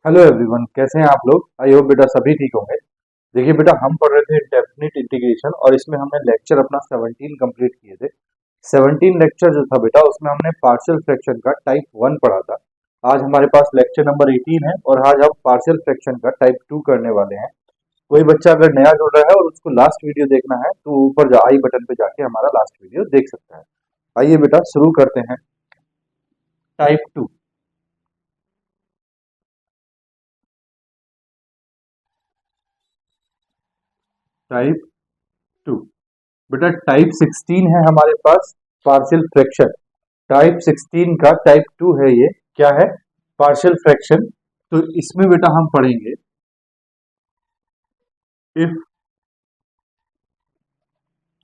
Hello everyone, कैसे हैं आप लोग। आई होप बेटा सभी ठीक होंगे। देखिए बेटा, हम पढ़ रहे थे इंडेफिनिट इंटीग्रेशन और इसमें हमने लेक्चर अपना 17 कंप्लीट किए थे। 17 लेक्चर जो था बेटा, उसमें हमने पार्शियल फ्रैक्शन का टाइप 1 पढ़ा था। आज हमारे पास लेक्चर नंबर 18 है और आज हम पार्शियल फ्रैक्शन का टाइप 2 करने वाले हैं। कोई बच्चा अगर नया जुड़ रहा है और उसको लास्ट वीडियो देखना है तो ऊपर आई बटन पे जाके हमारा लास्ट वीडियो देख सकता है। आइए बेटा शुरू करते हैं। टाइप 2। टाइप 2 बेटा, टाइप 16 है हमारे पास पार्शियल फ्रैक्शन। टाइप 16 का टाइप 2 है ये। क्या है? Partial fraction. तो इसमें बेटा हम पढ़ेंगे if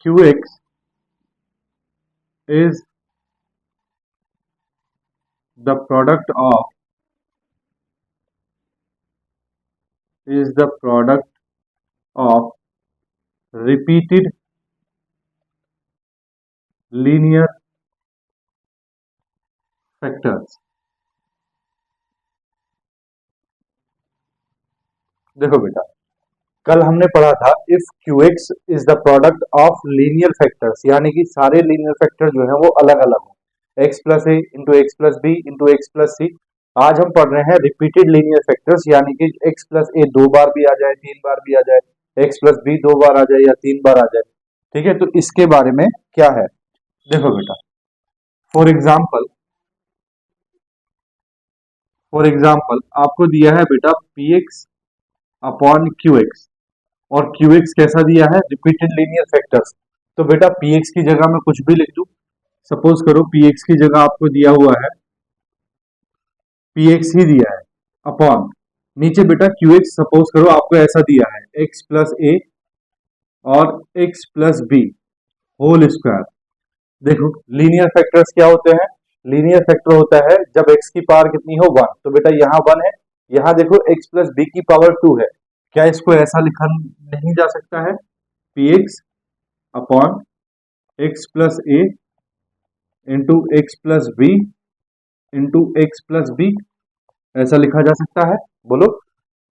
QX is the product of repeated linear factors. देखो बेटा, कल हमने पढ़ा था if QX is the product of linear factors, यानी कि सारे लीनियर फैक्टर जो है वो अलग अलग हो, x plus a into x plus B into x plus c. आज हम पढ़ रहे हैं रिपीटेड लीनियर फैक्टर्स, यानी कि x प्लस ए 2 बार भी आ जाए, 3 बार भी आ जाए, x प्लस बी 2 बार आ जाए या 3 बार आ जाए। ठीक है, तो इसके बारे में क्या है। देखो बेटा, फॉर एग्जाम्पल आपको दिया है बेटा px अपॉन qx, और QX कैसा दिया है? Repeated linear factors. तो बेटा PX की जगह मैं कुछ भी लिख दूं। सपोज करो PX की जगह आपको दिया हुआ है, PX ही दिया है, अपॉन नीचे बेटा QX सपोज करो आपको ऐसा दिया है, x प्लस ए और x plus b whole square. देखो लीनियर फैक्टर्स क्या होते हैं? लीनियर फैक्टर होता है जब x की पावर कितनी हो 1, तो बेटा यहाँ 1 है, यहाँ देखो x प्लस बी की पावर 2 है। क्या इसको ऐसा लिखा नहीं जा सकता है? PX upon x plus a into x plus B into x plus b, ऐसा लिखा जा सकता है? बोलो।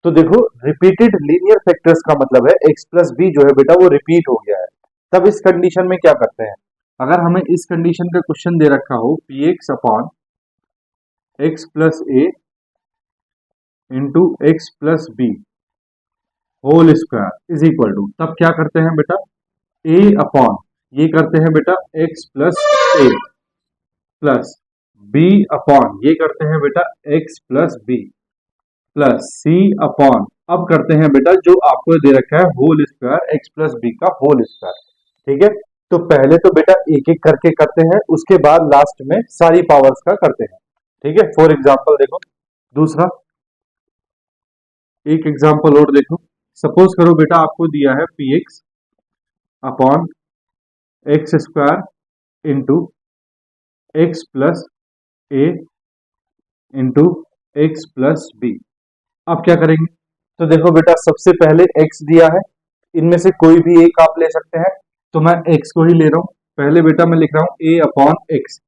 तो देखो, रिपीटेड लीनियर फैक्टर्स का मतलब है एक्स प्लस बी जो है बेटा वो रिपीट हो गया है। तब इस कंडीशन में क्या करते हैं? अगर हमें इस कंडीशन का क्वेश्चन दे रखा हो p x upon x plus a into x plus b whole square is equal to, तब क्या करते हैं बेटा? ए अपॉन ये करते हैं बेटा एक्स प्लस ए प्लस बी अपॉन ये करते हैं बेटा x plus b plus c upon अब करते हैं बेटा जो आपको दे रखा है whole square x plus b का होल स्क्वायर। ठीक है, तो पहले तो बेटा एक एक करके करते हैं, उसके बाद लास्ट में सारी पावर्स का करते हैं। ठीक है, फॉर एग्जांपल देखो दूसरा, एक एग्जांपल और देखो। सपोज करो बेटा आपको दिया है p x upon x square into x plus a into x plus b. अब क्या करेंगे? तो देखो बेटा, सबसे पहले x दिया है, इनमें से कोई भी एक आप ले सकते हैं, तो मैं x को ही ले रहा हूं। पहले बेटा मैं लिख रहा हूं a अपॉन एक्स,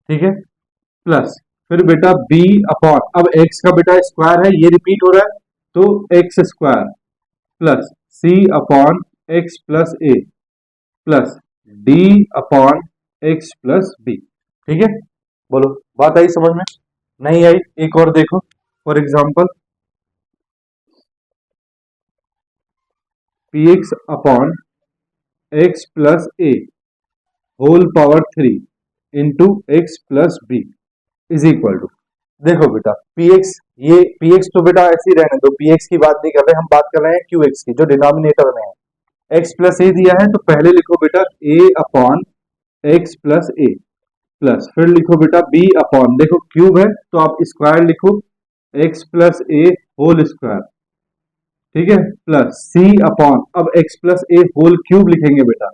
ठीक है, प्लस फिर बेटा b अपॉन, अब x का बेटा स्क्वायर है, ये रिपीट हो रहा है, तो x square plus c upon x plus ए plus d upon x plus b. ठीक है, बोलो बात आई समझ में? नहीं आई? एक और देखो, for example p x upon x plus a whole power 3 into x plus B is equal to, देखो बेटा px, ये px तो बेटा ऐसे ही रहने दो, px की बात नहीं कर रहे, हम बात कर रहे हैं qx की जो डिनोमिनेटर में है। x प्लस ए दिया है, तो पहले लिखो बेटा a upon x plus A plus फिर लिखो बेटा b अपॉन, देखो क्यूब है तो आप स्क्वायर लिखो x plus a whole square, ठीक है, प्लस c अपॉन, अब x plus a whole cube लिखेंगे बेटा,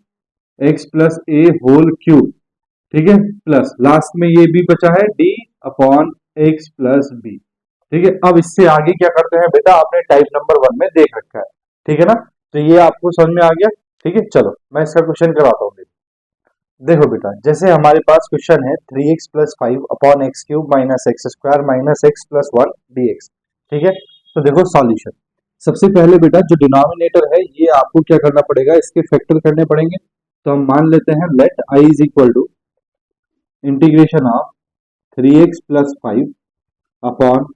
x plus a whole cube, ठीक है, प्लस लास्ट में ये भी बचा है d upon x plus b. ठीक है, अब इससे आगे क्या करते हैं बेटा, आपने टाइप नंबर 1 में देख रखा है। ठीक है ना, तो ये आपको समझ में आ गया। ठीक है, चलो मैं इसका क्वेश्चन कराता हूँ। देखो बेटा, जैसे हमारे पास क्वेश्चन है 3x plus 5 upon x cube minus x square minus x plus 1 dx। ठीक है, तो देखो सॉल्यूशन। सबसे पहले बेटा जो डिनोमिनेटर है ये आपको क्या करना पड़ेगा, इसके फैक्टर करने पड़ेंगे। तो हम मान लेते हैं let I is equal to integration of 3x plus 5 upon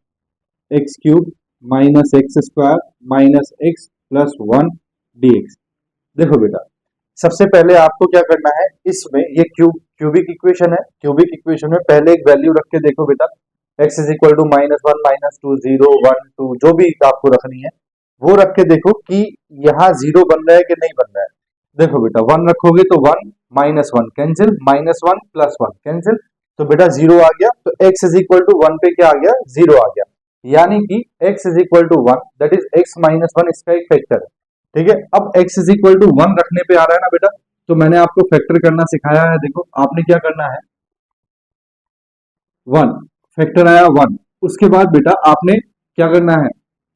x cube minus x square minus x plus 1 dx। देखो बेटा सबसे पहले आपको क्या करना है, इसमें ये क्यूबिक इक्वेशन है, क्यूबिक इक्वेशन में पहले एक वैल्यू रख के देखो बेटा, x इज इक्वल टू -1 -2 0 1 2 जो भी आपको रखनी है वो रख के देखो कि यहाँ जीरो बन रहा है कि नहीं बन रहा है। देखो बेटा 1 रखोगे तो 1 -1 कैंसिल, -1 प्लस 1 कैंसिल, तो बेटा जीरो आ गया। तो x इज इक्वल टू 1 पे क्या आ गया, जीरो आ गया। यानी कि x is equal to 1 that is x -1 इसका एक फैक्टर है। ठीक है, अब x इज इक्वल टू 1 रखने पे आ रहा है ना बेटा, तो मैंने आपको फैक्टर करना सिखाया है। देखो आपने क्या करना है, 1 फैक्टर आया 1, उसके बाद बेटा आपने क्या करना है,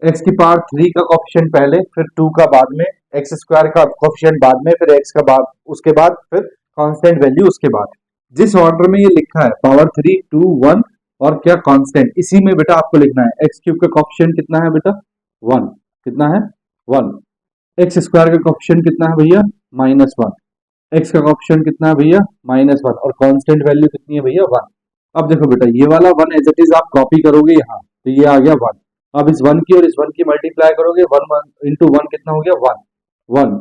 x की पावर 3 का कोफिशिएंट पहले, फिर 2 का बाद में, एक्स स्क्वायर का कोफिशिएंट बाद में, फिर x का बाद, उसके बाद फिर कांस्टेंट वैल्यू उसके बाद। जिस ऑर्डर में ये लिखा है पावर 3 2 1 और क्या कांस्टेंट, इसी में बेटा आपको लिखना है। एक्स क्यूब का कोफिशिएंट कितना है बेटा 1, कितना है 1। एक्स स्क्वायर का कोफिशिएंट कितना है भैया -1, एक्स का कोफिशिएंट कितना है भैया -1 और कांस्टेंट वैल्यू कितनी है भैया 1। अब देखो बेटा ये वाला 1 एज इट इज आप कॉपी करोगे यहाँ, तो ये आ गया 1। अब इस 1 की और इस 1 की मल्टीप्लाई करोगे, 1 इंटू 1 कितना हो गया 1 1।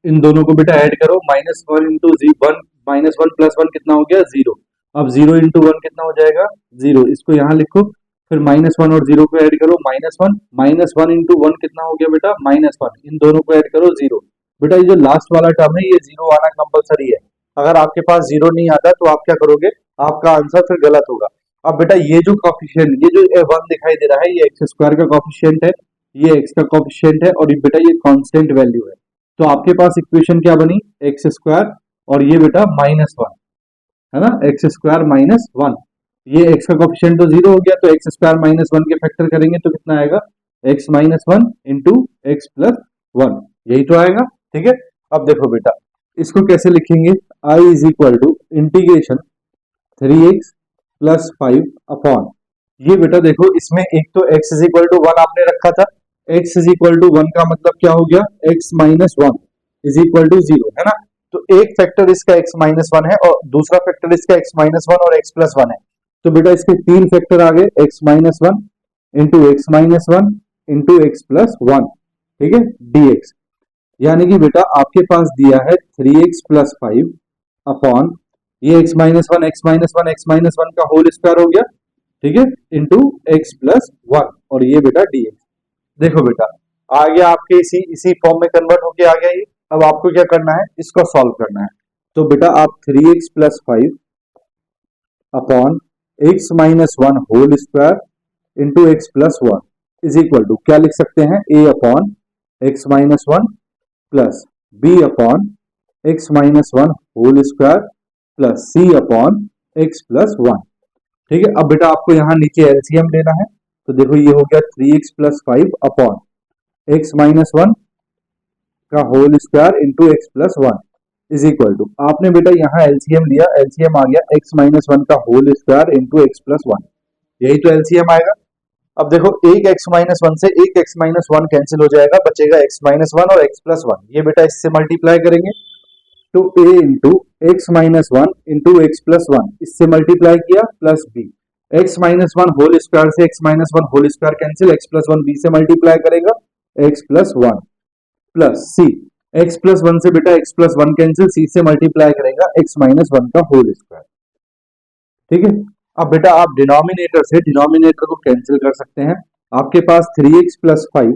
इन दोनों को बेटा ऐड करो, -1 इंटू 1 -1 प्लस 1 कितना हो गया 0। अब 0 इंटू 1 कितना हो जाएगा 0, इसको यहाँ लिखो, फिर -1 और 0 को ऐड करो -1 इंटू 1 कितना हो गया बेटा -1, इन दोनों को ऐड करो 0। बेटा ये जो लास्ट वाला टर्म है ये 0 आना कंपलसरी है। अगर आपके पास 0 नहीं आता तो आप क्या करोगे, आपका आंसर फिर गलत होगा। अब बेटा ये जो कॉफिशिएंट, ये जो 1 दिखाई दे रहा है ये एक्स स्क्वायर का कॉफिशिएंट है, ये एक्स का कॉफिशिएंट है और ये बेटा ये कांस्टेंट वैल्यू है। तो आपके पास इक्वेशन क्या बनी, एक्स स्क्वायर और ये बेटा -1 है ना, एक्स स्क्वायर -1। ये एक्स का कोफिशिएंट तो 0 हो गया, तो एक्स स्क्वायर -1 के फैक्टर करेंगे तो कितना आएगा x -1 इंटू एक्स प्लस 1, यही तो आएगा। ठीक है, अब देखो बेटा इसको कैसे लिखेंगे, i is equal to integration 3x plus 5 upon, ये बेटा देखो इसमें एक तो x इज इक्वल टू 1 आपने रखा था, x इज इक्वल टू 1 का मतलब क्या हो गया, x -1 इज इक्वल टू 0 है ना। तो एक फैक्टर इसका x -1 है और दूसरा फैक्टर इसका x -1 और x प्लस 1 है। तो बेटा इसके तीन फैक्टर आ गए, x -1 into x -1 into x plus 1, ठीक है dx। यानी कि बेटा आपके पास दिया है 3x प्लस 5 अपॉन ये x -1 का होल स्क्वायर हो गया, ठीक है, इंटू एक्स प्लस 1 और ये बेटा dx। देखो बेटा आ गया आपके इसी इसी फॉर्म में कन्वर्ट होके आ गया ये। अब आपको क्या करना है, इसको सॉल्व करना है। तो बेटा आप 3x plus 5 upon x -1 whole square into x plus 1 is equal to क्या लिख सकते हैं, a upon x -1 plus b upon x -1 whole square plus c upon x plus 1। ठीक है, अब बेटा आपको यहाँ नीचे एलसीएम लेना है। तो देखो ये हो गया 3x प्लस 5 अपॉन x -1 का whole square into x plus 1 is equal to, आपने बेटा यहाँ एलसीएम लिया, एलसीएम आ गया x -1 का whole square into x plus 1, यही तो एलसीएम आएगा। अब देखो एक x -1 से एक x -1 कैंसिल हो जाएगा, बचेगा x -1 और x प्लस 1, ये बेटा इससे मल्टीप्लाई करेंगे तो a into x -1 into x plus 1, इससे मल्टीप्लाई किया plus b, x -1 whole square से x -1 whole square cancel, x plus 1 b से मल्टीप्लाई करेगा x plus 1 plus c, x plus 1 से बेटा x प्लस 1 कैंसिल, c से मल्टीप्लाई करेगा x -1 का होल स्क्वायर। ठीक है, अब बेटा आप डिनोमिनेटर से डिनोमिनेटर को कैंसिल कर सकते हैं। आपके पास 3x plus 5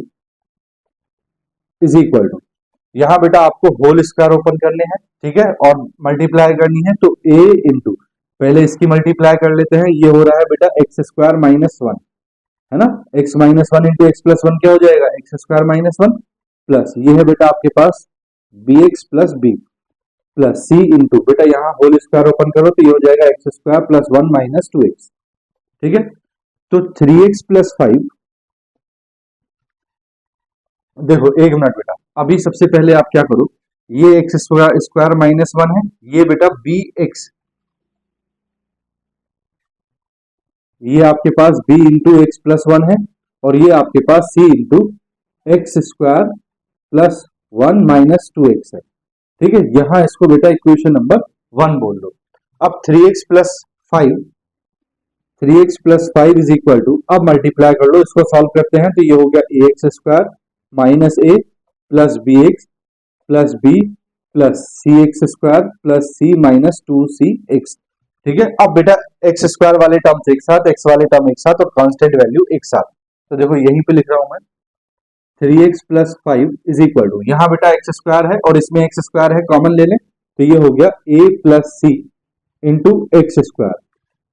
is equal to, यहां बेटा आपको होल स्क्वायर ओपन करने हैं, ठीक है, और मल्टीप्लाई करनी है तो a इंटू, पहले इसकी मल्टीप्लाई कर लेते हैं, ये हो रहा है बेटा एक्स स्क्वायर -1 है ना, x -1 इंटू एक्स प्लस 1 क्या हो जाएगा एक्स स्क्वायर -1 प्लस ये है बेटा आपके पास bx plus b plus c into, बेटा यहाँ होल स्क्वायर ओपन करो तो ये हो जाएगा x square plus 1 minus 2x। ठीक है, तो 3x प्लस 5, देखो एक मिनट बेटा, अभी सबसे पहले आप क्या करो, ये एक्स स्क्वायर -1 है, ये बेटा bx, ये आपके पास b इंटू एक्स प्लस 1 है और ये आपके पास c into x square plus 1 - 2x है। ठीक है, यहां इसको बेटा इक्वेशन नंबर 1 बोल दो। अब 3x plus 5 is equal to, अब मल्टीप्लाई कर लो, इसको सॉल्व करते हैं तो ये हो गया ax² - a plus bx plus b plus cx² plus c -2cx। ठीक है, अब बेटा एक्स स्क्वायर वाले टर्म्स एक साथ, एक्स वाले टर्म एक साथ और कांस्टेंट वैल्यू एक साथ। तो देखो यहीं पे लिख रहा हूं मैं 3x+5 इज इक्वल टू, यहां बेटा एक्स स्क्वायर है और इसमें एक्स स्क्वायर है, कॉमन ले लें तो ये हो गया a plus c into x square.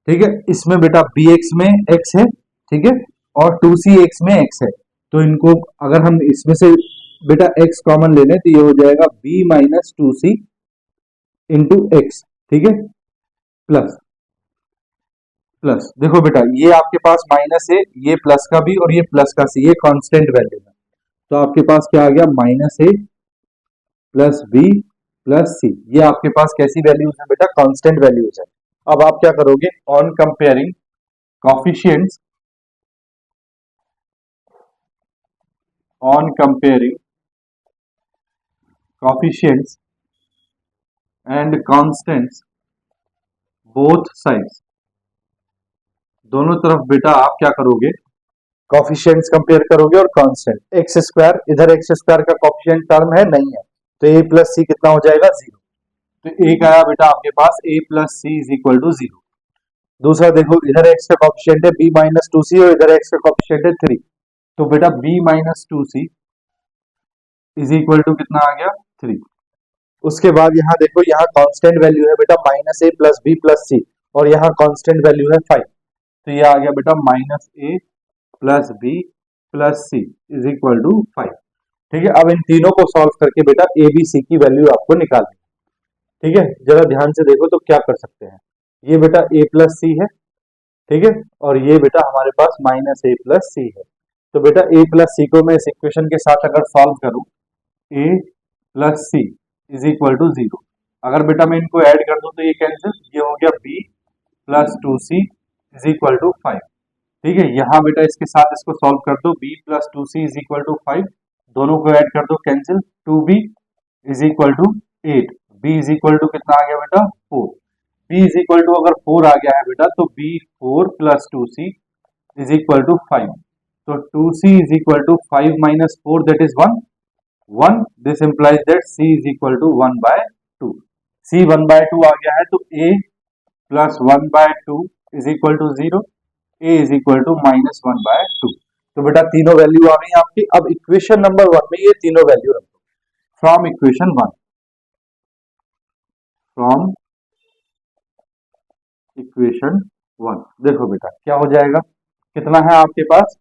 ठीक है, इसमें बेटा bx में x है, ठीक है, और 2cx में x है, तो इनको अगर हम इसमें से बेटा x कॉमन ले लें तो ये हो जाएगा b -2c इंटू एक्स। ठीक है, प्लस प्लस, देखो बेटा ये आपके पास माइनस है, ये प्लस का भी और ये प्लस का सी, ये कांस्टेंट वैल्यू है, तो आपके पास क्या आ गया -a plus b plus c. ये आपके पास कैसी वैल्यूज है बेटा? कांस्टेंट वैल्यूज है। अब आप क्या करोगे? On comparing coefficients, on comparing coefficients and constants both sides, दोनों तरफ बेटा आप क्या करोगे? कोफिशिएंट्स कंपेयर करोगे और कांस्टेंट। एक्स स्क्वायर, इधर एक्स स्क्वायर का कोफिशिएंट टर्म है, नहीं है, तो a प्लस सी कितना हो जाएगा? 0। तो एक आया बेटा आपके पास a plus C is equal to 0। दूसरा देखो, इधर x का कोफिशिएंट है b -2c और इधर x का कोफिशिएंट है 3, तो बेटा b -2c is equal to कितना आ गया? 3। उसके बाद यहाँ देखो, यहाँ कांस्टेंट वैल्यू है बेटा -a प्लस b प्लस सी और यहाँ कांस्टेंट वैल्यू है 5, तो ये आ गया बेटा -a plus b plus C is equal to 5। ठीक है, अब इन तीनों को सॉल्व करके बेटा ए बी सी की वैल्यू आपको निकालनी है। ठीक है, जरा ध्यान से देखो तो क्या कर सकते हैं। ये बेटा a प्लस सी है, ठीक है, और ये बेटा हमारे पास -a प्लस सी है, तो बेटा a प्लस सी को मैं इस इक्वेशन के साथ अगर सॉल्व करूं, a plus C is equal to 0, अगर बेटा मैं इनको ऐड कर दूं तो ये कैंसिल, ये हो गया b plus 2c is equal to 5। ठीक है, यहाँ बेटा इसके साथ इसको सॉल्व कर दो, b plus 2c is equal to 5, दोनों को ऐड कर दो, cancel, 2b is equal to 8, b is equal to कितना आ गया बेटा? 4। b इज इक्वल टू अगर 4 आ गया है बेटा तो b 4 plus 2c is equal to 5, तो 2c is equal to 5 minus 4 that is 1, this implies that c is equal to 1/2। c 1/2 आ गया है तो a plus 1/2 is equal to 0, a is equal to -1/2। तो बेटा तीनों वैल्यू आ गई आपकी। अब इक्वेशन नंबर 1 में ये तीनों वैल्यू रखो, फ्रॉम इक्वेशन 1, फ्रॉम इक्वेशन 1 देखो बेटा क्या हो जाएगा, कितना है आपके पास?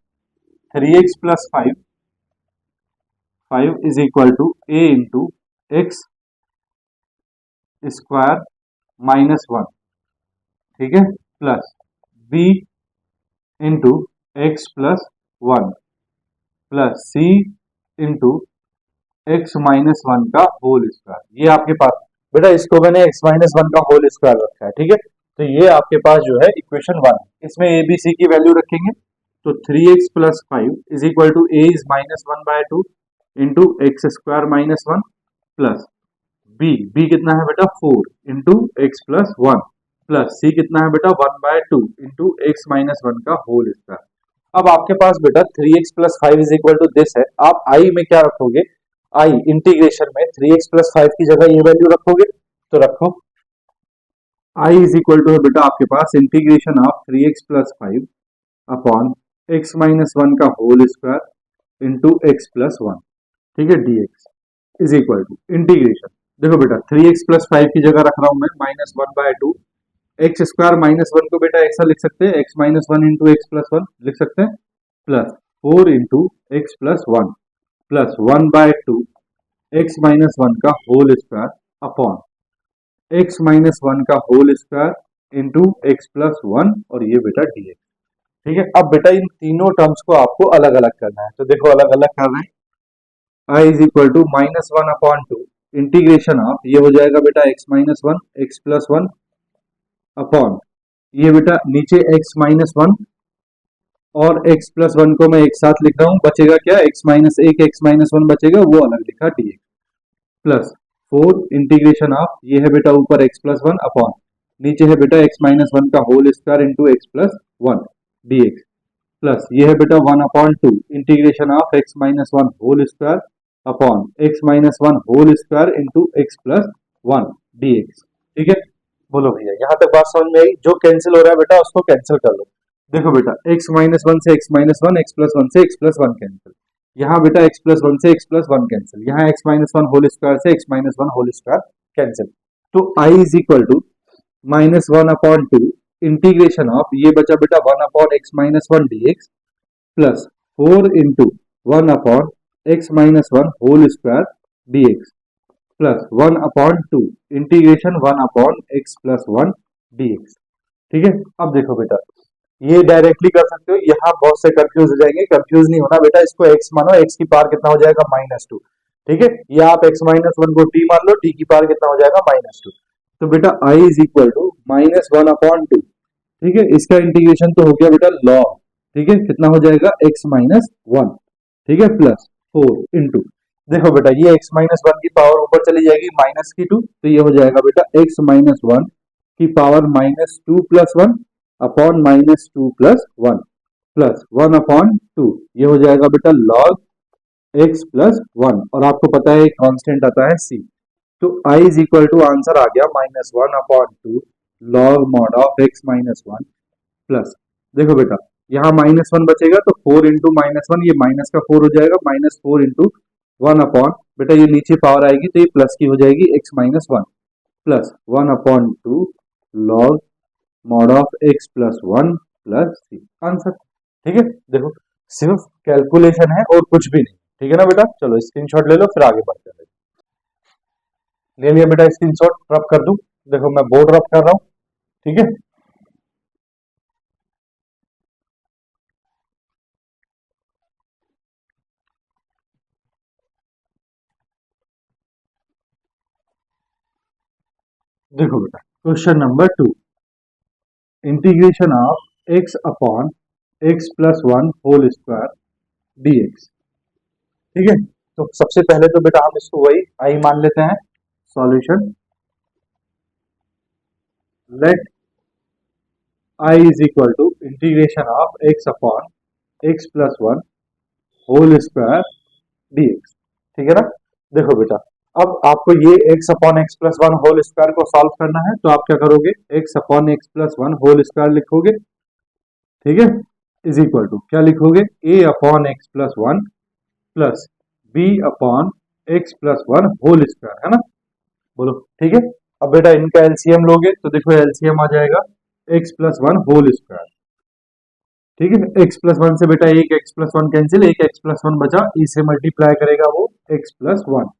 3x plus 5 is equal to a into x square -1, ठीक है, plus b into x plus 1 plus c into x minus 1 का होल स्क्वायर। ये आपके पास बेटा, इसको मैंने एक्स माइनस 1 का होल स्क्वायर रखा है, ठीक है, तो ये आपके पास जो है इक्वेशन 1 है। इसमें ए बी सी की वैल्यू रखेंगे, तो 3x plus 5 is equal to a is -1/2 into x square -1 plus b कितना है बेटा? 4 into x plus 1 plus c कितना है बेटा? 1/2 इंटू एक्स माइनस 1 का होल स्क्वायर। अब आपके पास बेटा 3x plus 5 is equal to this है, आप i में क्या रखोगे? i इंटीग्रेशन में 3x प्लस 5 की जगह ये वैल्यू रखोगे, तो रखो i इज इक्वल टू है बेटा आपके पास integration of 3x plus 5 upon x minus 1 का whole square into x plus 1, ठीक है, dx is equal to integration, देखो बेटा 3x प्लस 5 की जगह रख रहा हूं मैं -1/2, एक्स स्क्वायर -1 को बेटा ऐसा लिख सकते हैं, x minus 1 into x plus 1 लिख सकते हैं, plus 4 into x plus 1 plus 1/2 x minus 1 का whole square upon x minus 1 का whole square into x plus 1 और ये बेटा dx। ठीक है, अब बेटा इन तीनों टर्म्स को आपको अलग अलग करना है, तो देखो अलग अलग कर रहे हैं। i is equal to -1/2 integration of, ये हो जाएगा बेटा x minus 1 x plus 1 upon ये बेटा नीचे x माइनस 1 और x प्लस वन को मैं एक साथ लिख रहा हूं, बचेगा क्या, x माइनस एक, x माइनस वन बचेगा, वो अलग लिखा dx प्लस 4 इंटीग्रेशन ऑफ, ये है बेटा ऊपर x प्लस वन अपॉन, नीचे है बेटा x माइनस वन का whole square into x plus one dx plus ये है बेटा 1/2 integration of x minus one whole square upon x minus one whole square into x plus one dx। ठीक है, बोलो भैया यहाँ तक बात समझ में आई? जो कैंसिल हो रहा है बेटा उसको कैंसिल कर लो। देखो बेटा x माइनस वन से x minus one, x plus one से x प्लस वन कैंसिल, यहाँ बेटा x प्लस वन से x प्लस वन कैंसिल, यहाँ x minus one whole square से x minus one whole square cancel. तो i is equal to minus one upon two integration of, ये बचा बेटा 1/x-1 dx plus 4 into 1/x-1 whole square dx plus 1/2 integration 1/x plus 1 dx। ठीक है, अब देखो बेटा ये डायरेक्टली कर सकते हो, यहाँ बहुत से कंफ्यूज हो जाएंगे, कंफ्यूज नहीं होना बेटा, इसको x मानो, x की पावर कितना हो जाएगा -2। ठीक है, या आप x माइनस वन को t मान लो, t की पावर कितना हो जाएगा -2। तो बेटा i इज इक्वल टू -1/2। ठीक है, इसका इंटीग्रेशन तो हो गया बेटा log, ठीक है, कितना हो जाएगा x माइनस वन, ठीक है, प्लस 4 इंटू, देखो बेटा ये x माइनस वन की पावर ऊपर चली जाएगी माइनस की 2, तो ये हो जाएगा बेटा x माइनस वन की power -2 plus one upon -2 plus one plus 1/2, ये हो जाएगा बेटा log x प्लस वन, और आपको पता है कांस्टेंट आता है c। तो i is equal to, answer आ गया -1/2 log mod of x minus one plus, देखो बेटा यहाँ -1 बचेगा तो 4 इंटू -1, ये माइनस का 4 हो जाएगा, -4 इंटू 1 अपॉन, बेटा ये नीचे पावर आएगी तो ये प्लस की हो जाएगी x minus one plus 1/2 log mod of x plus one plus c, answer. ठीक है, देखो सिर्फ कैलकुलेशन है और कुछ भी नहीं। ठीक है ना बेटा, चलो स्क्रीनशॉट ले लो फिर आगे बढ़ते हैं। ले लिया बेटा स्क्रीनशॉट, रब कर दूं, देखो मैं बोर्ड रब कर रहा हूं। ठीक है, देखो बेटा question number 2, integration of x upon x plus one whole square dx। ठीक है, तो सबसे पहले तो बेटा हम इसको वही i मान लेते हैं। Solution, let i is equal to integration of x upon x plus one whole square dx। ठीक है ना, देखो बेटा अब आपको ये x upon x plus one whole square को सॉल्व करना है, तो आप क्या करोगे, x upon x plus one whole square लिखोगे। ठीक है, इज इक्वल टू क्या लिखोगे, a upon x plus one plus b upon x plus one whole square, है ना, बोलो। ठीक है, अब बेटा इनका एलसीएम लोगे तो देखो एलसीएम आ जाएगा x plus one whole square. ठीक है, x प्लस वन से बेटा एक x प्लस वन कैंसिल, एक x प्लस वन बचा, e से मल्टीप्लाई करेगा वो x प्लस वन।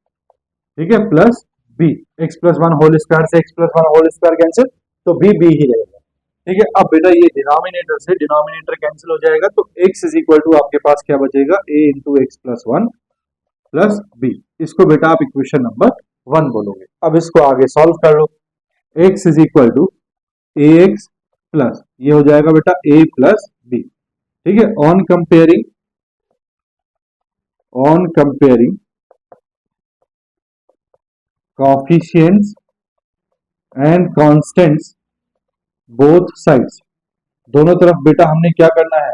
ठीक है, plus b, x plus one whole square से x plus one whole square cancel, तो b ही रहेगा। ठीक है, अब बेटा ये डिनोमिनेटर से डिनोमिनेटर कैंसिल हो जाएगा, तो x इज इक्वल टू आपके पास क्या बचेगा, a into x plus one plus b। इसको बेटा आप इक्वेशन नंबर 1 बोलोगे। अब इसको आगे सॉल्व कर लो, x is equal to A x plus, ये हो जाएगा बेटा a प्लस b। ठीक है, on comparing coefficients and constants both sides, दोनों तरफ बेटा हमने क्या करना है,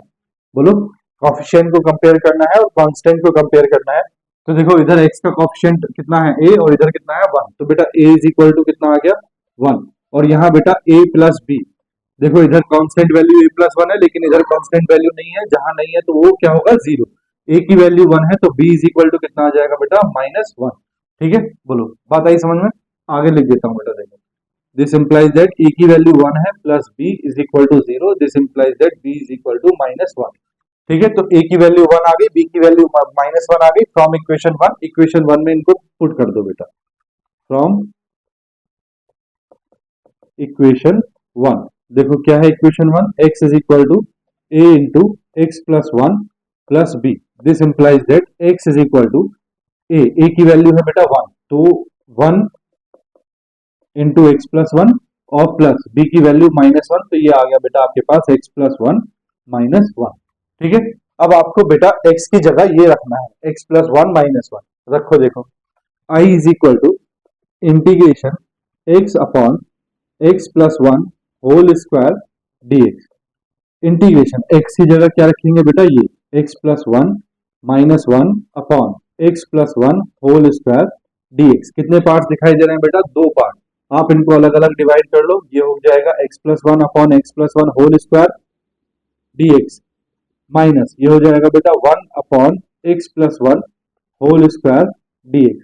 बोलो, कॉफिशिएंट को कंपेयर करना है और कांस्टेंट को कंपेयर करना है। तो देखो इधर x का कॉफिशिएंट कितना है a और इधर कितना है 1, तो बेटा a इज इक्वल टू कितना आ गया 1, और यहाँ बेटा a प्लस b, देखो इधर constant value a plus one है लेकिन इधर कांस्टेंट वैल्यू नहीं है, जहां नहीं है तो वो क्या होगा 0, a की वैल्यू 1 है तो b इज इक्वल टू कितना आ जाएगा बेटा -1। ठीक है, बोलो बात आई समझ में, आगे लिख देता हूं बेटा, देखो दिस इंप्लाइज दैट e की वैल्यू 1 है plus b is equal to 0, this implies that b is equal to -1। ठीक है, तो a की वैल्यू 1 आ गई, b की वैल्यू -1 आ गई, फ्रॉम इक्वेशन 1, इक्वेशन 1 में इनको पुट कर दो बेटा, फ्रॉम इक्वेशन 1, देखो क्या है equation 1, x is equal to a into x plus one plus b, this implies that x is equal to a की वैल्यू है बेटा 1, तो 1 इंटू एक्स प्लस वन और प्लस b की वैल्यू -1, तो ये आ गया बेटा आपके पास x प्लस वन -1। ठीक है। अब आपको बेटा x की जगह ये रखना है, x plus one minus one रखो। देखो i is equal to integration x upon x plus one whole square dx। Integration x की जगह क्या रखेंगे बेटा, ये x plus one minus one upon x plus one whole square dx। कितने part दिखाई दे रहे हैं बेटा, दो पार्ट। आप इनको अलग अलग डिवाइड कर लो, ये हो जाएगा x plus one upon x plus one whole square dx minus ये हो जाएगा बेटा one upon x plus one whole square dx।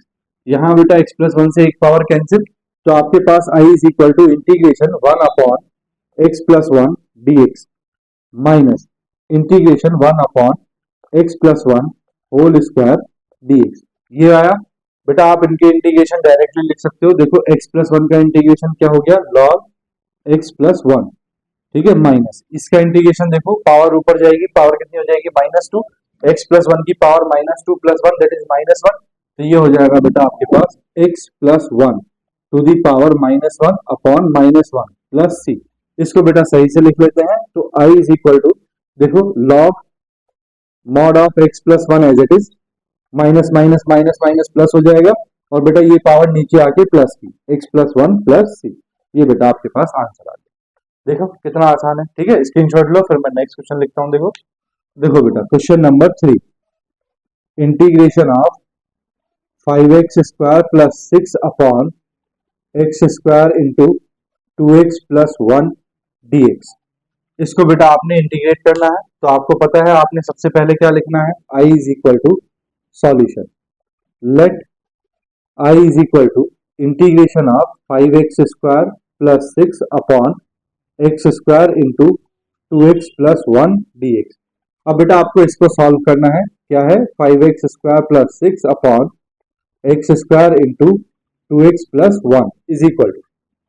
यहाँ बेटा x प्लस वन से एक पावर कैंसिल, तो आपके पास i is equal to integration one upon x plus one dx minus integration one upon x plus one whole square dx। ये आया बेटा। आप इनके इंटीग्रेशन डायरेक्टली लिख सकते हो। देखो x प्लस वन का इंटीग्रेशन क्या हो गया, log x प्लस वन, ठीक है, माइनस इसका इंटीग्रेशन देखो, पावर ऊपर जाएगी, पावर कितनी हो जाएगी minus two, x plus one की power minus two plus one that is minus one. तो ये हो जाएगा बेटा आपके पास x plus one to the power minus one upon minus one plus c. इसको बेटा सही से लिख लेते हैं, तो आई इज इक्वल टू देखो log mod of x plus one as it is, minus minus minus minus plus हो जाएगा, और बेटा ये पावर नीचे आके प्लस की, x plus one plus c. ये बेटा आपके पास आंसर आ गया। देखो कितना आसान है, ठीक है। स्क्रीनशॉट लो, फिर मैं नेक्स्ट क्वेश्चन लिखता हूं। देखो देखो बेटा question number three, integration of five x square plus six upon x square into two x plus one D x. इसको बेटा आपने इंटीग्रेट करना है, तो आपको पता है आपने सबसे पहले क्या लिखना है, I is equal to solution, let I is equal to integration of five x square plus six upon x square into two x plus one D x. अब बेटा आपको इसको सॉल्व करना है, क्या है, five x square plus six upon x square into two x plus one is equal to,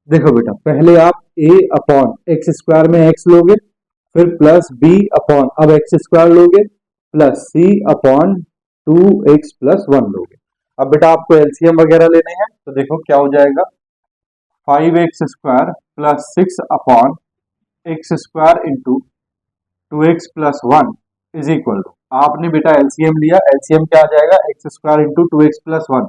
देखो बेटा पहले आप a अपॉन एक्स स्क्वायर में x लोगे, फिर प्लस b अपॉन अब एक्स स्क्वायर लोगे, plus c upon two x plus one लोगे। अब बेटा आपको एलसीएम वगैरह लेने हैं, तो देखो क्या हो जाएगा, five x square plus six upon x square into two x plus one is equal to, आपने बेटा एलसीएम लिया, एलसीएम क्या आ जाएगा, x square into two x plus one,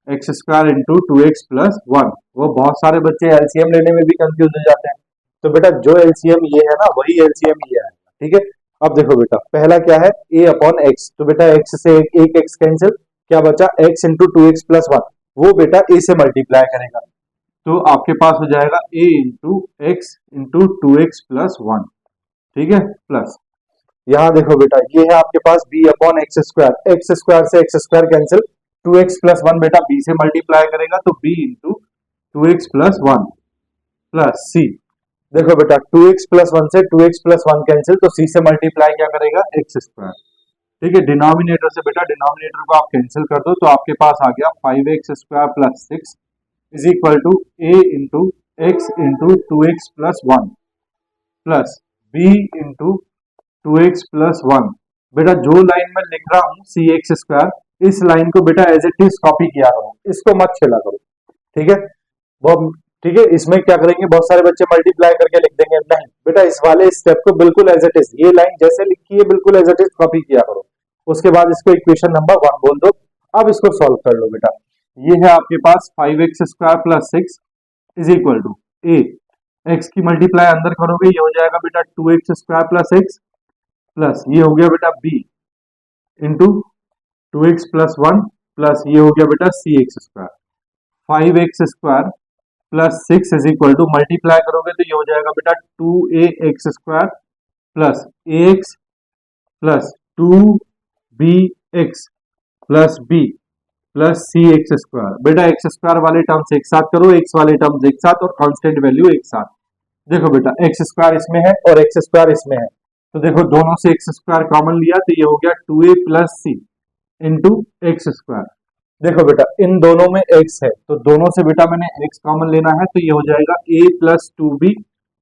x square into two x plus one. वो बहुत सारे बच्चे एलसीएम लेने में भी कंफ्यूज हो जाते हैं, तो बेटा जो एलसीएम ये है ना वही एलसीएम ये आएगा, ठीक है। अब देखो बेटा पहला क्या है, a अपॉन एक्स, तो बेटा एक्स से एक एक्स कैंसिल, क्या बचा, x into two x plus one, वो बेटा a से मल्टीप्लाई करेगा, तो आपके पास हो जाएगा a into x into two x plus one, ठीक है, प्लस यहाँ देखो बेटा ये है आपके पास b अपॉन एक्स स्क्वायर से x square cancel, two x plus one बेटा b से मल्टीप्लाई करेगा, तो b into two x plus one plus c. देखो बेटा टू एक्स प्लस वन से two x plus one cancel, तो c से मल्टीप्लाई क्या करेगा, एक्स स्क्वायर, ठीक है। डिनोमिनेटर से बेटा डिनोमिनेटर को आप कैंसिल कर दो, तो आपके पास आ गया five x square plus six is equal to a into x into two x plus one plus b into two x plus one. बेटा जो लाइन में लिख रहा हूं सी एक्स स्क्वायर, इस लाइन को बेटा एज इट इज कॉपी किया करो, इसको मत छेला करो, ठीक है। बहुत ठीक है, इसमें क्या करेंगे, बहुत सारे बच्चे मल्टीप्लाई करके लिख देंगे, नहीं बेटा इस वाले स्टेप को बिल्कुल एज इट इज, ये लाइन जैसे लिखी है बिल्कुल एज इट इज कॉपी किया करो, उसके बाद इसको इक्वेशन नंबर वन बोल दो। अब इसको सॉल्व कर लो बेटा, ये है आपके पास five x square plus six is equal to A, x की मल्टीप्लाई अंदर करोगे ये हो जाएगा बेटा two x square plus x, plus ये हो गया बेटा b into two x plus one, plus ये हो गया बेटा c x square, five x square plus six is equal to, multiply करोगे तो ये हो जाएगा बेटा two A x square plus a x plus two b x plus b plus C x square. बेटा एक्स स्क्वायर वाले टर्म्स एक साथ करो, एक्स वाले टर्म्स एक साथ और कांस्टेंट वैल्यू एक साथ। देखो बेटा एक्स स्क्वायर इसमें है और एक्स स्क्वायर इसमें है, तो देखो दोनों से एक्स स्क्वायर कॉमन लिया, तो ये हो गया two a plus c into x square. देखो बेटा इन दोनों में x है, तो दोनों से बेटा मैंने x कॉमन लेना है, तो ये हो जाएगा a plus two b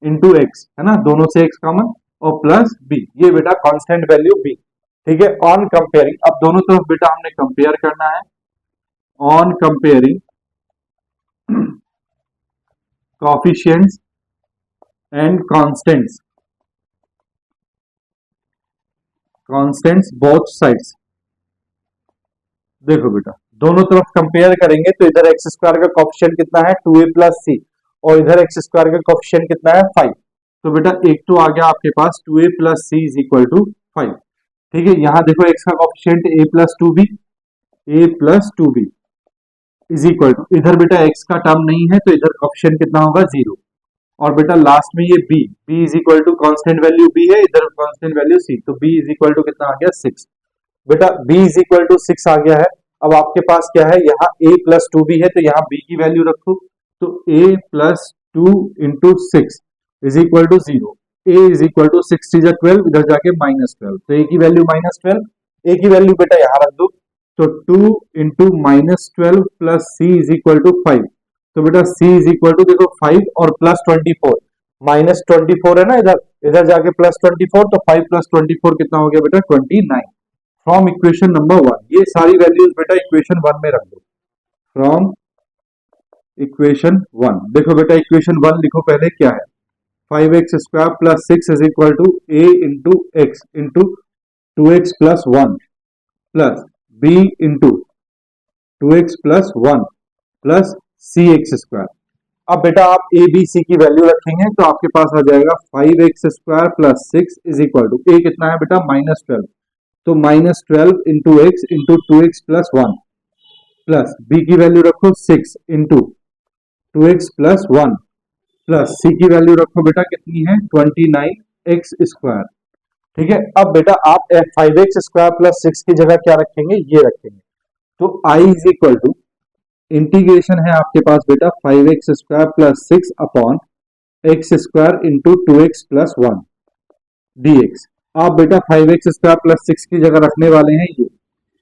into x, है ना, दोनों से x कॉमन और प्लस b, ये बेटा कांस्टेंट वैल्यू b, ठीक है। ऑन कंपेयरिंग, अब दोनों तरफ बेटा हमने कंपेयर करना है, on comparing coefficients and constants, constants both sides. देखो बेटा, दोनों तरफ कंपेयर करेंगे तो इधर एक्स स्क्वायर का कोफिशिएंट कितना है 2a प्लस सी, और इधर एक्स स्क्वायर का कोफिशिएंट कितना है 5। तो बेटा एक तो आ गया आपके पास 2a plus C is equal to 5। ठीक है, यहाँ देखो एक्स का coefficient a plus two b, a plus two b is equal to, इधर बेटा एक्स का टर्म नहीं है तो इधर कोफिशिएंट कितना होगा 0, और बेटा लास्ट में ये b, b is equal to constant value b है, इधर कांस्टेंट वैल्यू c, तो b इज इक्वल टू कितना आ गया 6। बेटा b इज इक्वल टू 6 आ गया है। अब आपके पास क्या है, यहाँ a प्लस टू बी है तो यहाँ b की वैल्यू रखो, तो a plus two into six is equal to 0। a is equal to 6 is 12, इधर जाके -12, तो a की वैल्यू -12, a की वैल्यू बेटा यहाँ रख दो, तो 2 into -12 plus c is equal to 5। तो बेटा c इज इक्वल टू देखो 5 और प्लस 24, -24 है ना इधर, इधर जाके प्लस 24, तो 5 प्लस 24 कितना हो गया बेटा 29। फ्रॉम इक्वेशन नंबर 1, ये सारी वैल्यूज बेटा इक्वेशन 1 में रख दो। फ्रॉम इक्वेशन 1, देखो बेटा इक्वेशन 1 लिखो पहले क्या है, 5x square plus 6 is equal to a into x into 2x plus 1 plus b into 2x plus 1 plus C x square. अब बेटा आप ए बी सी की वैल्यू रखेंगे तो आपके पास आ जाएगा 5x square plus 6 is equal to, a कितना है बेटा -12, तो -12 into x into 2x plus 1 plus b की वैल्यू रखो 6 into 2x plus 1 plus c की वैल्यू रखो बेटा कितनी है 29x स्क्वायर। ठीक है, अब बेटा आप 5x स्क्वायर प्लस 6 की जगह क्या रखेंगे, ये रखेंगे, तो i is equal to integration है आपके पास बेटा 5x square plus 6 upon x square into 2x plus 1 dx। आप बेटा 5x स्क्वायर प्लस 6 की जगह रखने वाले हैं ये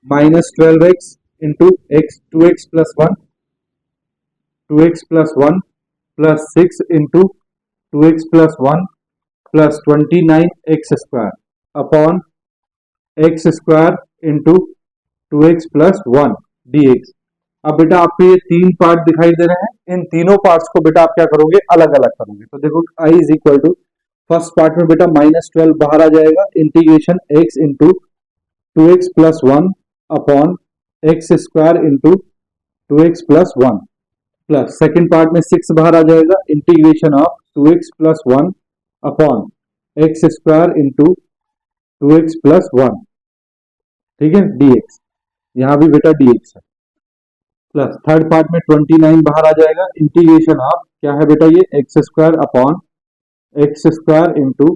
-12x into x 2x plus 1 2x plus 1 plus 6 into 2x plus 1 plus 29x square upon x square into 2x plus 1 dx। अब बेटा आपको ये तीन पार्ट दिखाई दे रहे हैं, इन तीनों पार्ट्स को बेटा आप क्या करोगे, अलग अलग करोगे। तो देखो i is equal to, first part में बेटा -12 बाहर आ जाएगा, integration x into 2x plus 1 upon x square into 2x plus 1 plus second part में 6 बाहर आ जाएगा, integration of 2x plus 1 upon x square into 2x plus 1, ठीक है, dx। यहां भी बेटा dx है, प्लस थर्ड पार्ट में 29 बाहर आ जाएगा, इंटीग्रेशन ऑफ क्या है बेटा ये x square upon x square into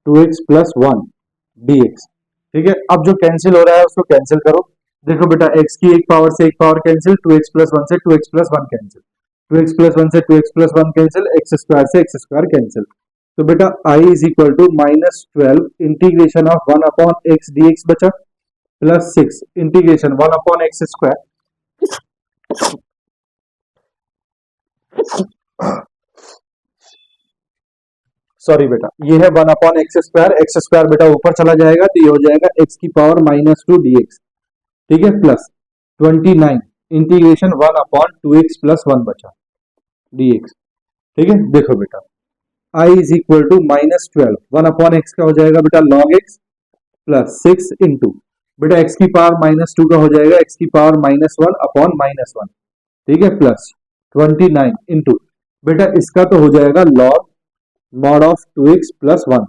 2x plus 1 dx। ठीक है, अब जो कैंसिल हो रहा है उसको कैंसिल करो। देखो बेटा x की एक पावर से एक पावर कैंसिल, 2x प्लस 1 से 2x plus 1 cancel, 2x plus 1 से 2x plus 1 cancel, x square से एक्स स्क्वायर कैंसिल। तो बेटा i is equal to -12 integration of 1 upon x dx बचा, plus 6 integration 1 upon x square, sorry बेटा ये है 1 upon x square बेटा ऊपर चला जाएगा तो ये हो जाएगा x की पावर -2 dx। ठीक है, plus 29 integration 1 upon 2x plus 1 बचा dx। ठीक है, देखो बेटा i is equal to -12, 1 upon x का हो जाएगा बेटा log x प्लस 6 इंटू बेटा x की पावर -2 का हो जाएगा x की पावर -1 अपॉन -1, ठीक है, प्लस 29 इंटू बेटा इसका तो हो जाएगा log mod of 2x plus 1।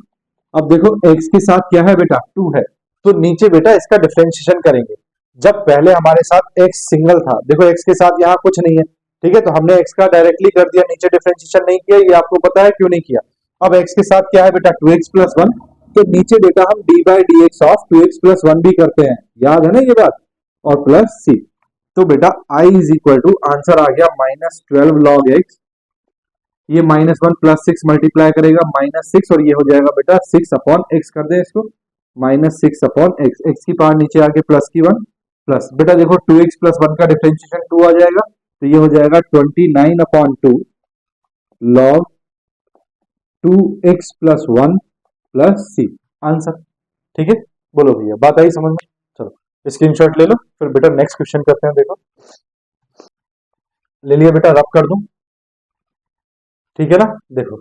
अब देखो x के साथ क्या है बेटा 2 है, तो नीचे बेटा इसका डिफरेंशिएशन करेंगे। जब पहले हमारे साथ x सिंगल था, देखो x के साथ यहाँ कुछ नहीं है, ठीक है, तो हमने x का डायरेक्टली कर दिया, नीचे डिफरेंशिएशन नहीं किया, ये आपको पता है क्यों नहीं किया। अब x के साथ क्या है बेटा 2x प्लस 1, तो नीचे बेटा हम d by D x of 2x plus 1 भी करते हैं, याद है ना ये बात, और प्लस c। तो बेटा i is equal to answer आ गया -12 log x, ये -1 प्लस 6 मल्टीप्लाई करेगा -6, और ये हो जाएगा बेटा 6 अपॉन एक्स, कर दे इसको -6 अपॉन एक्स, एक्स की पावर नीचे आके प्लस की 1 प्लस बेटा देखो 2x प्लस 1 का डिफरेंशिएशन 2 आ जाएगा, तो ये हो जाएगा 29 upon 2 log 2x plus 1 plus c, answer. ठीक है, बोलो भैया बात आई समझ में। चलो स्क्रीनशॉट ले लो, फिर बेटा नेक्स्ट क्वेश्चन करते हैं। देखो ले लिया बेटा, रब कर दूं, ठीक है ना। देखो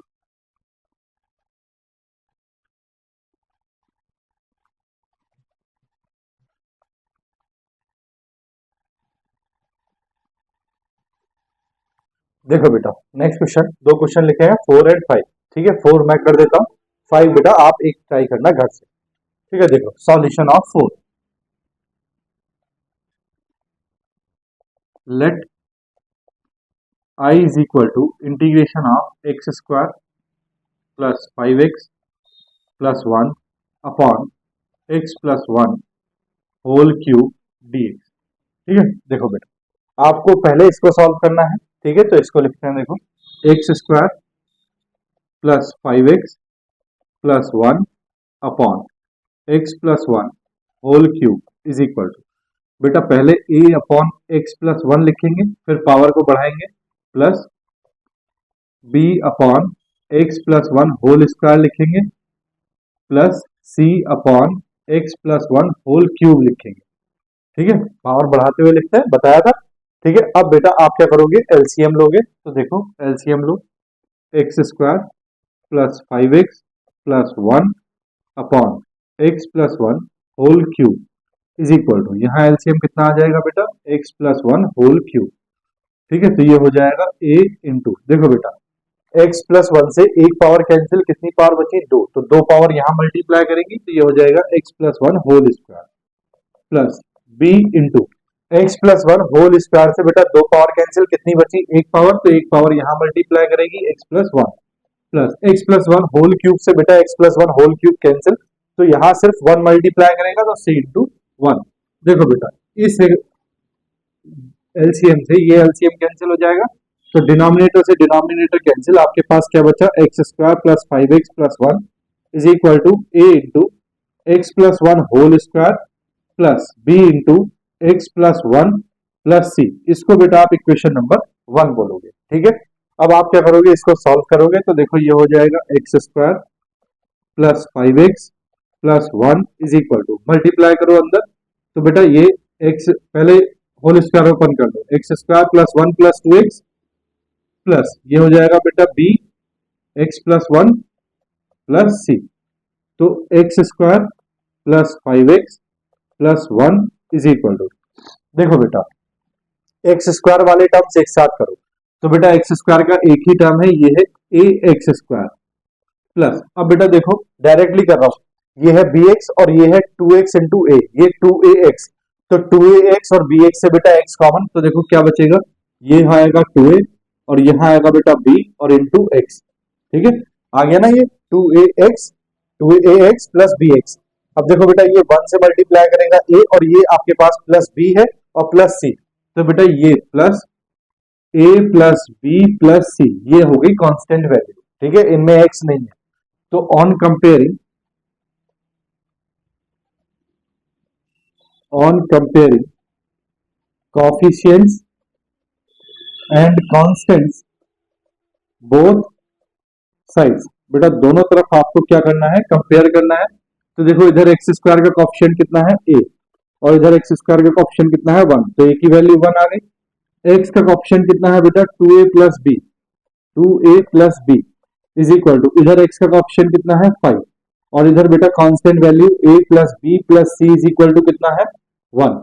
देखो बेटा नेक्स्ट क्वेश्चन, दो क्वेश्चन लिखे हैं 4 एंड 5। ठीक है, 4 मैं कर देता हूँ, 5 बेटा आप एक ट्राई करना घर से। ठीक है, देखो solution of 4। Let I is equal to integration of x square plus 5x plus 1 upon x plus 1 whole cube dx। ठीक है, देखो बेटा आपको पहले इसको सॉल्व करना है। ठीक है, तो इसको लिखते हैं, देखो x square plus 5x plus 1 upon x plus 1 whole cube is equal to, बेटा पहले a अपॉन एक्स प्लस 1 लिखेंगे, फिर पावर को बढ़ाएंगे, plus b upon x plus 1 whole square लिखेंगे, plus c upon x plus 1 whole cube लिखेंगे। ठीक है, पावर बढ़ाते हुए लिखते हैं, बताया था। ठीक है, अब बेटा आप क्या करोगे, एलसीएम लोगे, तो देखो एलसीएम लो, x square plus 5x plus 1 upon x plus 1 whole cube is equal to, यहाँ एलसीएम कितना आ जाएगा बेटा, एक्स प्लस 1 होल क्यूब। ठीक है, तो ये हो जाएगा a इंटू, देखो बेटा x प्लस 1 से एक पावर कैंसिल, कितनी पावर बची, 2, तो 2 पावर यहाँ मल्टीप्लाई करेंगी, तो ये हो जाएगा x plus 1 whole square plus b into x plus 1 whole square से बेटा 2 पावर कैंसिल, कितनी बची, एक पावर, तो एक पावर यहाँ मल्टीप्लाई करेगी x plus 1 plus x plus 1 whole cube से बेटा x plus 1 whole cube cancel, तो यहाँ सिर्फ 1 मल्टीप्लाई करेगा, तो c इंटू 1। देखो बेटा इस एलसीएम से ये एलसीएम कैंसिल हो जाएगा, तो डिनोमिनेटर से डिनोमिनेटर कैंसिल, आपके पास क्या बचा, x square plus 5x plus 1 is equal to a into x plus 1 whole square plus b into x plus 1 plus c। इसको बेटा आप इक्वेशन नंबर 1 बोलोगे। ठीक है, अब आप क्या करोगे, इसको सॉल्व करोगे, तो देखो ये हो जाएगा x square plus 5x plus 1 is equal to, multiply करो अंदर, तो बेटा ये x पहले होल स्क्वायर ओपन कर दो, x square plus 1 plus 2x plus ये हो जाएगा बेटा b x plus 1 plus c, तो x square plus 5x plus 1 is equal to, देखो बेटा एक्स स्क्वायर वाले टर्म्स एक साथ करो, तो बेटा एक्स स्क्वायर का एक ही टर्म है, ये है ए एक्स स्क्वायर प्लस, अब बेटा देखो डायरेक्टली कर रहा हूं, ये है बी एक्स और ये है 2x इंटू ए, ये 2ax, तो 2ax और bx से बेटा x कॉमन, तो देखो क्या बचेगा, ये आएगा 2a और यहाँ आएगा बेटा b और इंटू x। ठीक है, आ गया ना ये 2ax प्लस bx। अब देखो बेटा ये 1 से मल्टीप्लाई करेगा a और ये आपके पास प्लस b है और प्लस c, तो बेटा ये plus a plus b plus c, ये हो गई कांस्टेंट वैल्यू। ठीक है, इनमें x नहीं है, तो on comparing coefficients and constants both sides, बेटा दोनों तरफ आपको क्या करना है, कंपेयर करना है। तो देखो इधर एक्स स्क्वायर का कोएफिशिएंट कितना है a और इधर एक्स स्क्वायर का कोएफिशिएंट कितना है 1, तो a की वैल्यू 1 आ गई। x का कोएफिशिएंट कितना है बेटा 2a plus b, 2a plus b is equal to, इधर x का कोएफिशिएंट कितना है 5 और इधर बेटा constant value a plus b plus c is equal to कितना है 1।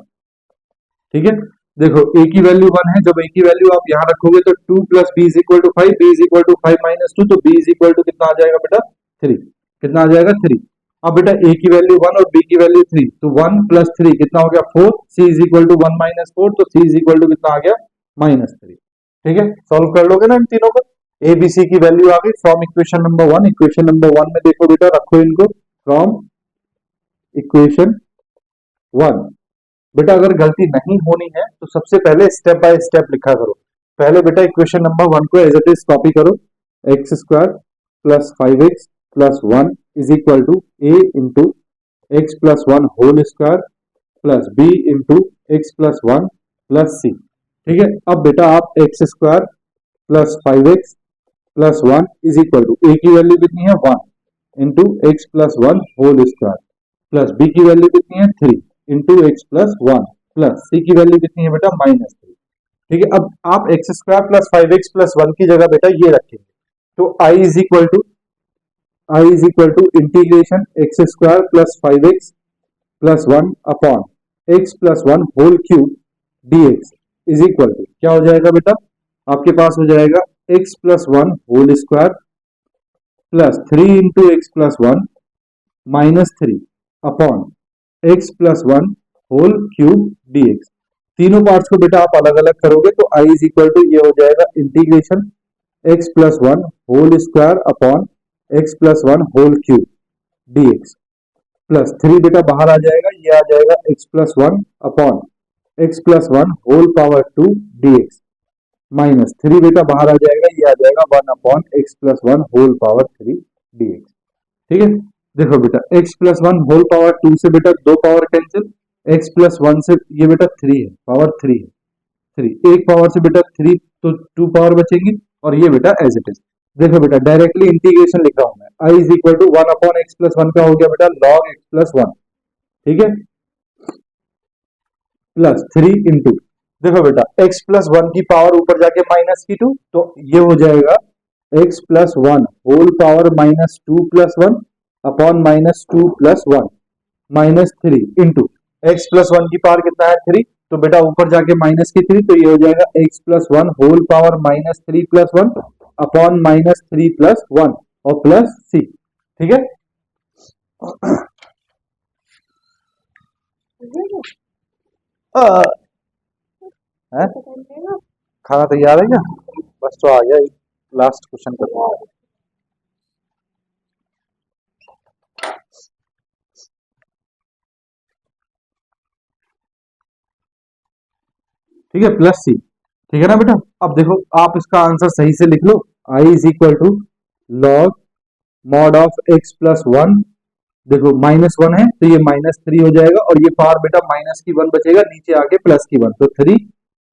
ठीक है, देखो a की वैल्यू 1 है, जब a की वैल्यू आप यहां रखोगे तो 2 plus b is equal to 5, b is equal to 5 minus 2, तो b इज इक्वल टू कितना आ जाएगा बेटा 3, कितना आ जाएगा 3। अब बेटा a की वैल्यू 1 और b की वैल्यू 3, तो 1 प्लस 3 कितना हो गया 4, c is equal to 1 minus 4, तो c इज इक्वल टू कितना आ गया माइनस 3। ठीक है, सॉल्व कर लोगे ना इन तीनों को, a b c की वैल्यू आ गई from equation number 1। Equation number 1 में देखो बेटा रखो इनको फ्रॉम इक्वेशन 1। बेटा अगर गलती नहीं होनी है तो सबसे पहले स्टेप बाय स्टेप लिखा करो। पहले बेटा इक्वेशन नंबर 1 को एज इट इज कॉपी करो, x square plus 5x plus 1 is equal to a into x plus 1 whole square plus b into x plus 1 plus c। ठीक है, अब बेटा आप x square plus 5x plus 1 is equal to a की value कितनी है 1 into x plus 1 whole square plus b की value कितनी है 3 into x plus 1 plus c की वैल्यू कितनी है बेटा माइनस 3। ठीक है, अब आप x square plus 5x plus 1 की जगह बेटा ये रखेंगे, तो i is equal to integration x square plus 5x plus 1 upon x plus 1 whole cube dx is equal to क्या हो जाएगा बेटा, आपके पास हो जाएगा x plus one whole square plus 3 × x+1 -3 upon x plus one whole cube dx। तीनों parts को बेटा आप अलग अलग करोगे तो i इज इक्वल टू ये हो जाएगा integration x plus one whole square upon x plus one whole cube dx plus 3 बेटा बाहर आ जाएगा, ये आ जाएगा x plus one upon x plus one whole power 2 dx minus 3 बेटा बाहर आ जाएगा, ये आ जाएगा 1 upon x plus one whole power 3 dx। ठीक है, देखो बेटा x plus one whole power 2 से बेटा दो power cancel, x plus one से ये बेटा 3 है, पावर 3 है, 3 एक पावर से बेटा 3 तो 2 पावर बचेगी और ये बेटा एज इट इज। देखो बेटा डायरेक्टली इंटीग्रेशन लिख रहा हूं मैं, i is equal to 1 upon x plus one का हो गया बेटा log x प्लस वन, ठीक है, प्लस 3 इंटू, देखो बेटा x प्लस वन की पावर ऊपर जाके माइनस की 2 तो ये हो जाएगा x plus one whole power minus 2 plus one upon minus 2 plus one minus 3 into x plus one की पावर कितना है 3 तो बेटा ऊपर जाके माइनस की 3 तो ये हो जाएगा x plus one whole power minus 3 plus one upon minus 3 plus one और प्लस c। ठीक है, है? खाना तैयार है क्या? बस तो आ गया, लास्ट क्वेश्चन करना है। ठीक है, प्लस सी, ठीक है ना बेटा। अब देखो आप इसका आंसर सही से लिख लो, i is equal to log mod of x plus one, देखो माइनस वन है तो ये माइनस 3 हो जाएगा और ये पावर बेटा माइनस की 1 बचेगा, नीचे आके प्लस की 1 तो 3,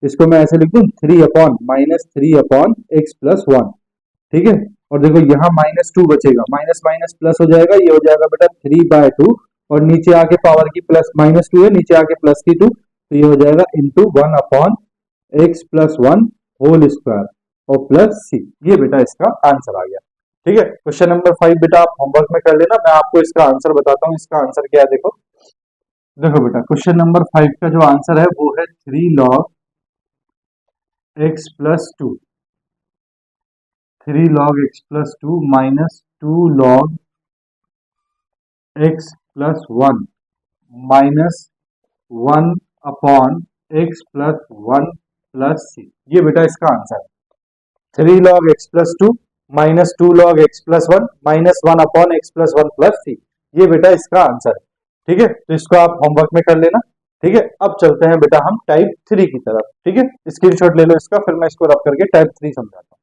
इसको मैं ऐसे लिख दूं 3 upon minus 3 upon x plus one. ठीक है, और देखो यहाँ माइनस 2 बचेगा, माइनस माइनस प्लस हो जाएगा, ये हो जाएगा बेटा 3/2 और नीचे आके पावर की प्लस माइनस 2 है, नीचे आके प्लस की 2 तो ये हो जाएगा into 1 upon x plus one whole square और प्लस सी। ये बेटा इसका आंसर आ गया। ठीक है, क्वेश्चन नंबर 5 बेटा आप होमवर्क में कर लेना, मैं आपको इसका आंसर बताता हूँ। इसका आंसर क्या है देखो, देखो बेटा क्वेश्चन नंबर 5 का जो आंसर है वो है 3 log x plus two, 3 log x plus two minus 2 log x plus one minus 1 upon x plus one plus c. ये बेटा इसका आंसर है, 3 log x plus two minus 2 log x plus one minus 1 upon x plus one plus c. ये बेटा इसका answer है। ठीक है, तो इसको आप होमवर्क में कर लेना। ठीक है, अब चलते हैं बेटा हम टाइप 3 की तरफ। ठीक है, स्क्रीनशॉट ले लो इसका, फिर मैं इसको रब करके टाइप 3 समझाता हूँ।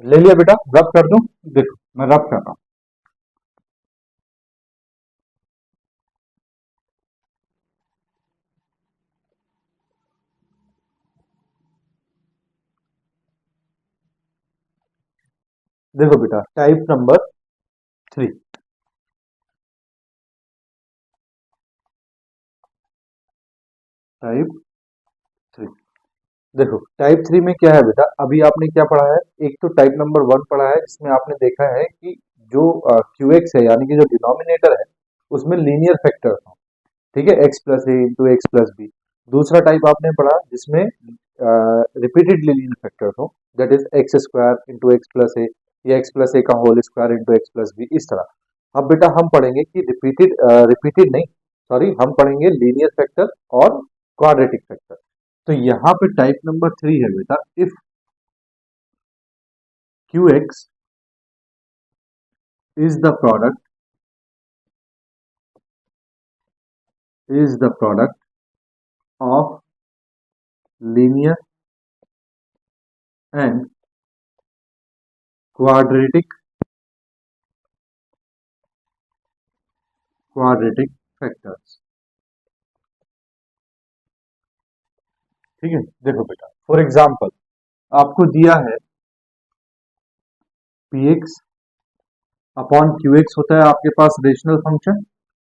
ले लिया बेटा, रब कर दूं, देखो मैं रब कर रहा हूँ। देखो बेटा टाइप नंबर 3, टाइप 3, देखो टाइप 3 में क्या है बेटा, अभी आपने क्या पढ़ा है, एक तो टाइप नंबर 1 पढ़ा है जिसमें आपने देखा है कि जो क्यूएक्स है यानी कि जो डिनोमिनेटर है उसमें लीनियर फैक्टर्स हो। ठीक है, x plus a into x plus b. दूसरा टाइप आपने पढ़ा जिसमें रिपीटेड लीनियर फैक्टर्स हो, that is x square into x plus a या एक्स प्लस ए का whole square into x plus b, इस तरह। अब बेटा हम पढ़ेंगे कि रिपीटेड नहीं, सॉरी, हम पढ़ेंगे लीनियर फैक्टर और क्वाड्रेटिक फैक्टर। तो यहाँ पे टाइप नंबर 3 है बेटा, if Q x is the product of linear and quadratic factors. ठीक है, देखो बेटा फॉर एग्जांपल आपको दिया है p x upon Q x होता है आपके पास रेशनल फंक्शन।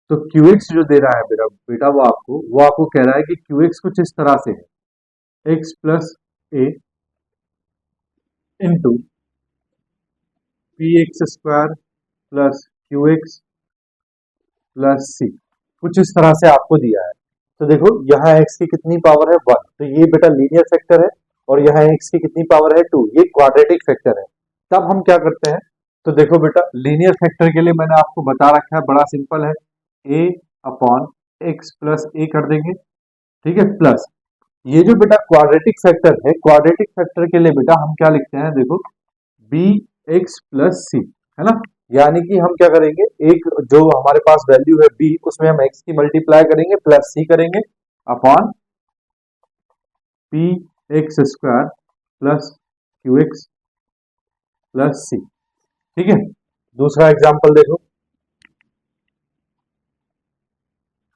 तो क्यू एक्स जो दे रहा है बेटा बेटा वो आपको कह रहा है कि क्यू एक्स कुछ इस तरह से है, x plus a into p x square plus q x plus c, कुछ इस तरह से आपको दिया है। तो देखो यहाँ x की कितनी पावर है 1, तो ये बेटा लीनियर फैक्टर है और यहाँ x की कितनी पावर है 2, ये क्वाड्रेटिक फैक्टर है। तब हम क्या करते हैं, तो देखो बेटा लीनियर फैक्टर के लिए मैंने आपको बता रखा है, बड़ा सिंपल है, a upon x plus a कर देंगे, ठीक है, प्लस ये जो बेटा क्वाड्रेटिक फैक्टर है, क्वाड्रेटिक फैक्टर के लिए बेटा हम क्या लिखते हैं, देखो बी एक्स प्लस सी, है ना, यानी कि हम क्या करेंगे, एक जो हमारे पास वैल्यू है b, उसमें हम x की मल्टीप्लाई करेंगे प्लस c करेंगे upon p x square plus q x plus सी, ठीक है। दूसरा एग्जाम्पल देखो,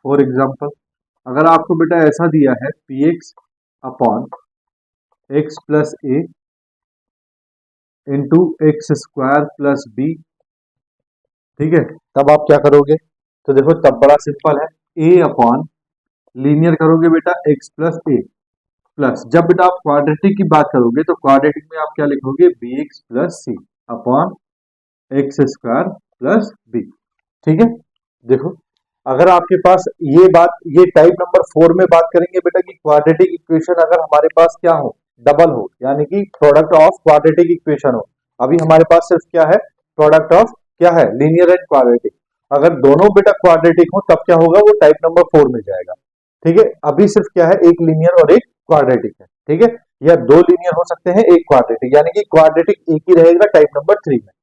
फॉर एग्जाम्पल अगर आपको बेटा ऐसा दिया है p x upon x plus a into x square plus b, ठीक है, तब आप क्या करोगे, तो देखो तब बड़ा सिंपल है, ए अपॉन लीनियर करोगे बेटा एक्स प्लस ए, प्लस जब बेटा आप क्वाड्रेटिक की बात करोगे तो क्वाड्रेटिक में आप क्या लिखोगे, b x plus c upon x square plus b, ठीक है। देखो अगर आपके पास ये बात, ये टाइप नंबर 4 में बात करेंगे बेटा कि क्वाड्रेटिक इक्वेशन अगर हमारे पास क्या हो, डबल हो, यानी कि प्रोडक्ट ऑफ क्वाड्रेटिक इक्वेशन हो। अभी हमारे पास सिर्फ क्या है, प्रोडक्ट ऑफ क्या है, लीनियर एंड क्वाड्रेटिक। अगर दोनों बेटा क्वाड्रेटिक हो तब क्या होगा, वो टाइप नंबर 4 में जाएगा, ठीक है। अभी सिर्फ क्या है, एक लीनियर और एक क्वाड्रेटिक है, ठीक है, या दो लीनियर हो सकते हैं, एक क्वाड्रेटिक, यानी कि क्वाड्रेटिक एक ही रहेगा टाइप नंबर 3 में,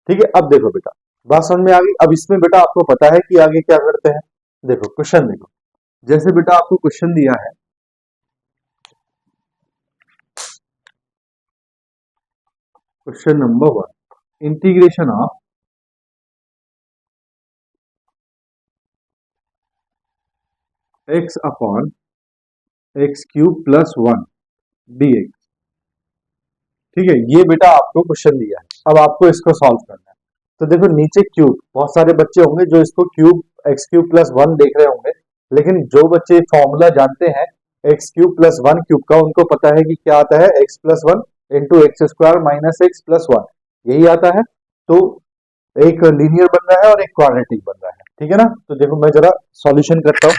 ठीक है। अब देखो बेटा बात समझ में आ गई। अब इसमें बेटा आपको पता है कि आगे क्या करते हैं, देखो क्वेश्चन देखो, जैसे बेटा आपको क्वेश्चन दिया है, question number 1, integration of x upon x cube plus 1 dx, ठीक है, ये बेटा आपको क्वेश्चन दिया है। अब आपको इसको सॉल्व करना है, तो देखो नीचे क्यूब, बहुत सारे बच्चे होंगे जो इसको क्यूब एक्स क्यूब प्लस 1 देख रहे होंगे, लेकिन जो बच्चे फॉर्मूला जानते हैं एक्स क्यूब प्लस 1 क्यूब का, उनको पता है कि क्या आता है, x plus 1 into x square minus x plus 1, यही आता है। तो एक लीनियर बन रहा है और एक क्वाड्रेटिक बन रहा है, ठीक है ना। तो देखो मैं जरा सॉल्यूशन करता हूँ,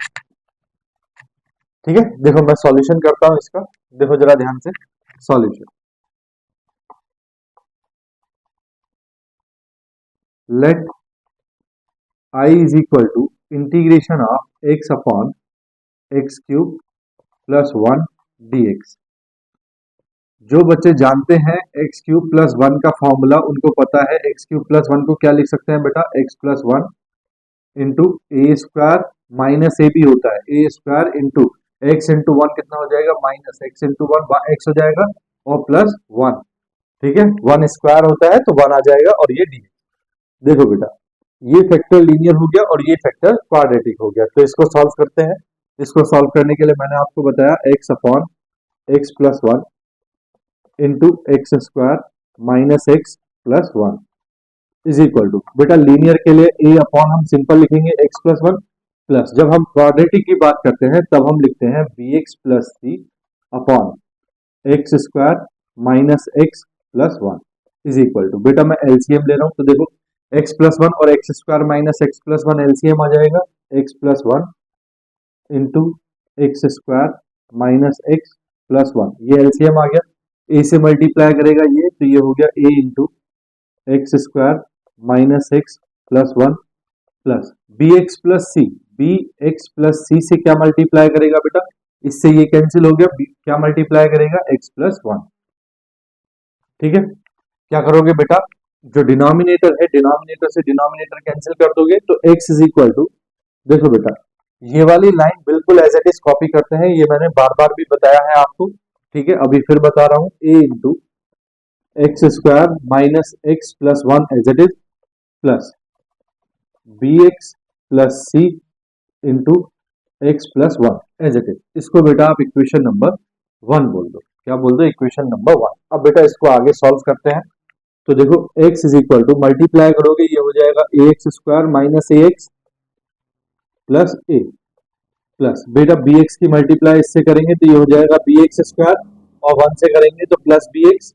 ठीक है, देखो मैं सॉल्यूशन करता हूँ इसका, देखो जरा ध्यान से solution, let I is equal to integration of x upon x cube plus 1 dx। जो बच्चे जानते हैं एक्स क्यूब प्लस 1 का फॉर्मूला, उनको पता है एक्स क्यूब प्लस 1 को क्या लिख सकते हैं बेटा, एक्स प्लस 1 इंटू ए स्क्वायर माइनस ए भी होता है, ए स्क्वायर इंटू एक्स इंटू 1 कितना हो जाएगा, माइनस एक्स इंटू 1 एक्स हो जाएगा और प्लस 1, ठीक है, 1 स्क्वायर होता है तो 1 आ जाएगा और ये डी। देखो बेटा ये फैक्टर लीनियर हो गया और ये फैक्टर क्वाड्रेटिक हो गया, तो इसको सॉल्व करते हैं। इसको सॉल्व करने के लिए मैंने आपको बताया x upon x plus 1 into x square minus x plus 1 is equal to, बेटा लीनियर के लिए ए अपॉन हम सिंपल लिखेंगे एक्स प्लस 1, प्लस जब हम क्वाड्रेटिक की बात करते हैं तब हम लिखते हैं b x plus c upon x square minus x plus 1 is equal to, बेटा मैं एलसीएम ले रहा हूं, तो देखो x प्लस 1 और x square minus x plus 1 LCM आ जाएगा, x plus 1 into x square minus x plus 1, ये एलसीएम आ गया, a से मल्टीप्लाई करेगा ये, तो ये हो गया a into x square minus x plus 1 plus B x plus c, b x plus c से क्या मल्टीप्लाई करेगा बेटा, इससे ये कैंसिल हो गया, क्या मल्टीप्लाई करेगा, एक्स प्लस 1, ठीक है। क्या करोगे बेटा, जो डिनोमिनेटर है डिनोमिनेटर से डिनोमिनेटर कैंसिल कर दोगे तो x इज इक्वल टू, देखो बेटा ये वाली लाइन बिल्कुल एज इट इज कॉपी करते हैं, ये मैंने बार बार भी बताया है आपको, ठीक है, अभी फिर बता रहा हूं, a into x square minus x plus 1 as it is plus B x plus c into x plus 1 as it is. इसको बेटा आप इक्वेशन नंबर 1 बोल दो, क्या बोल दो, इक्वेशन नंबर 1। अब बेटा इसको आगे सॉल्व करते हैं, तो देखो x is equal to multiply करोगे ये हो जाएगा A x square minus A x plus A, plus बेटा बी एक्स की मल्टीप्लाई इससे करेंगे तो ये हो जाएगा बी एक्स स्क्वायर और 1 से करेंगे तो प्लस बी एक्स,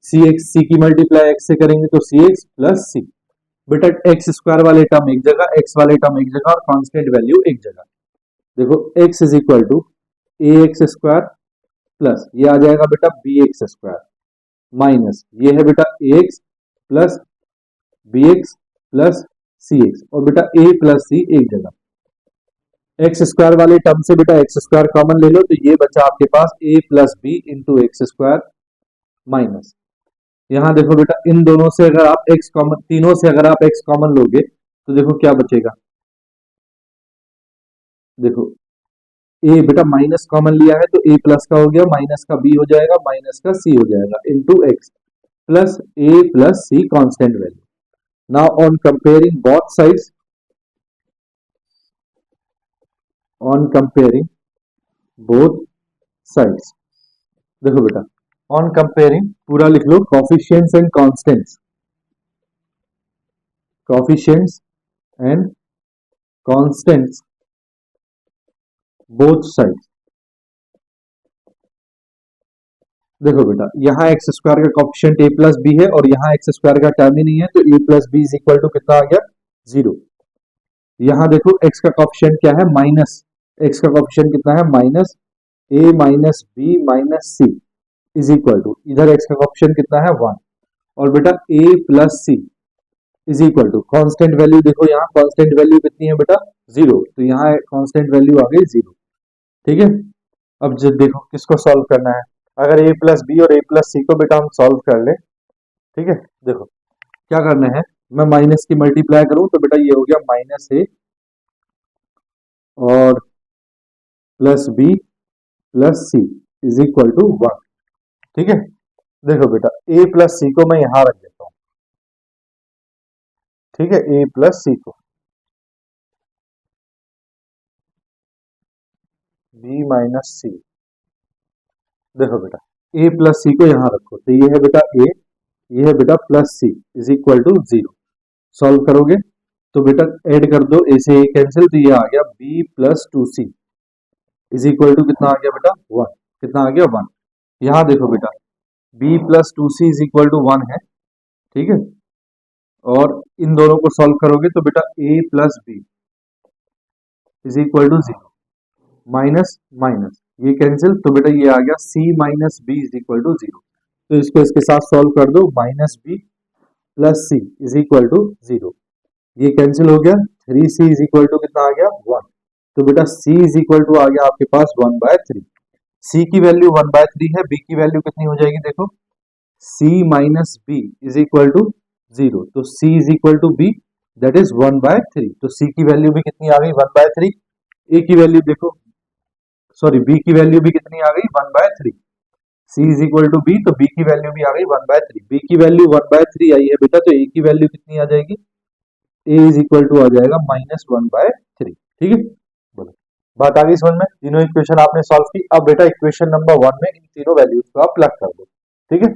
सी की मल्टीप्लाई x से करेंगे तो सी एक्स प्लस सी, बेटा एक्स स्क्वायर वाले टर्म एक जगह, एक्स वाले टर्म एक जगह और कांस्टेंट वैल्यू एक जगह। देखो x is equal to A x square plus ये आ जाएगा बेटा बी एक्स स्क्वायर माइनस ये है बेटा a x plus B x plus C x और बेटा ए प्लस सी एक जगह एक्स स्क्वायर वाले टर्म से बेटा एक्स स्क्वायर कॉमन ले लो तो ये बचा आपके पास ए plus B into x square minus यहां देखो बेटा इन दोनों से अगर आप एक्स कॉमन तीनों से अगर आप एक्स कॉमन लोगे तो देखो क्या बचेगा देखो ए बेटा माइनस कॉमन लिया है तो ए प्लस का हो गया माइनस का बी हो जाएगा माइनस का सी हो जाएगा into x plus A plus C constant value now on comparing both sides on comparing both sides देखो बेटा ऑन कंपेयरिंग पूरा लिख लो coefficients and constants coefficients and constants both sides देखो बेटा यहाँ एक्स स्क्वायर का कॉफिशिएंट ए प्लस बी है और यहाँ एक्स स्क्वायर का टर्म ही नहीं है तो A plus B is equal to कितना आ गया 0 यहाँ देखो एक्स का कॉफिशिएंट क्या है माइनस एक्स का कॉफिशिएंट कितना है minus a minus b minus c is equal to इधर एक्स का कॉफिशिएंट कितना है 1 और बेटा ए plus C is equal to constant value देखो यहाँ कांस्टेंट वैल्यू कितनी है बेटा 0 तो यहाँ कांस्टेंट वैल्यू आ गई 0 ठीक है अब जब देखो किसको सॉल्व करना है अगर ए प्लस बी और ए प्लस सी को बेटा हम सॉल्व कर ले ठीक है देखो क्या करना है मैं माइनस की मल्टीप्लाई करूं तो बेटा ये हो गया माइनस ए और plus b plus C is equal to 1 ठीक है देखो बेटा ए प्लस सी को मैं यहां रख देता हूं ठीक है ए प्लस सी को बी माइनस सी देखो बेटा ए प्लस सी को यहां रखो तो ये है बेटा ए ये है बेटा plus C is equal to 0 solve करोगे तो बेटा ऐड कर दो ए से ए कैंसिल तो ये आ गया b plus two c is equal to कितना आ गया बेटा 1 कितना आ गया 1 यहाँ देखो बेटा b plus two c is equal to 1 है ठीक है और इन दोनों को सॉल्व करोगे तो बेटा a plus B is equal to 0 minus minus ये कैंसिल तो बेटा ये आ गया c minus B is equal to 0 तो इसको इसके साथ सॉल्व कर दो minus B plus C is equal to 0 ये कैंसिल हो गया 3c इज इक्वल टू कितना आ गया 1 तो बेटा c इज इक्वल टू आ गया आपके पास 1/3 c की वैल्यू 1/3 है b की वैल्यू कितनी हो जाएगी देखो c minus B is equal to 0 तो c is equal to b that is 1/3 तो c की वैल्यू भी कितनी आ गई 1/3 a की वैल्यू देखो सॉरी b की वैल्यू भी कितनी आ गई 1/3 c is equal to b तो b की वैल्यू भी आ गई 1/3 b की वैल्यू 1/3 आई है बेटा तो a की वैल्यू कितनी आ जाएगी a इज इक्वल टू आ जाएगा -1/3 ठीक है बोलो बात आ गई समझ में तीनों इक्वेशन आपने सॉल्व की अब बेटा इक्वेशन नंबर 1 में इन तीनों वैल्यूज को आप प्लग कर दो ठीक है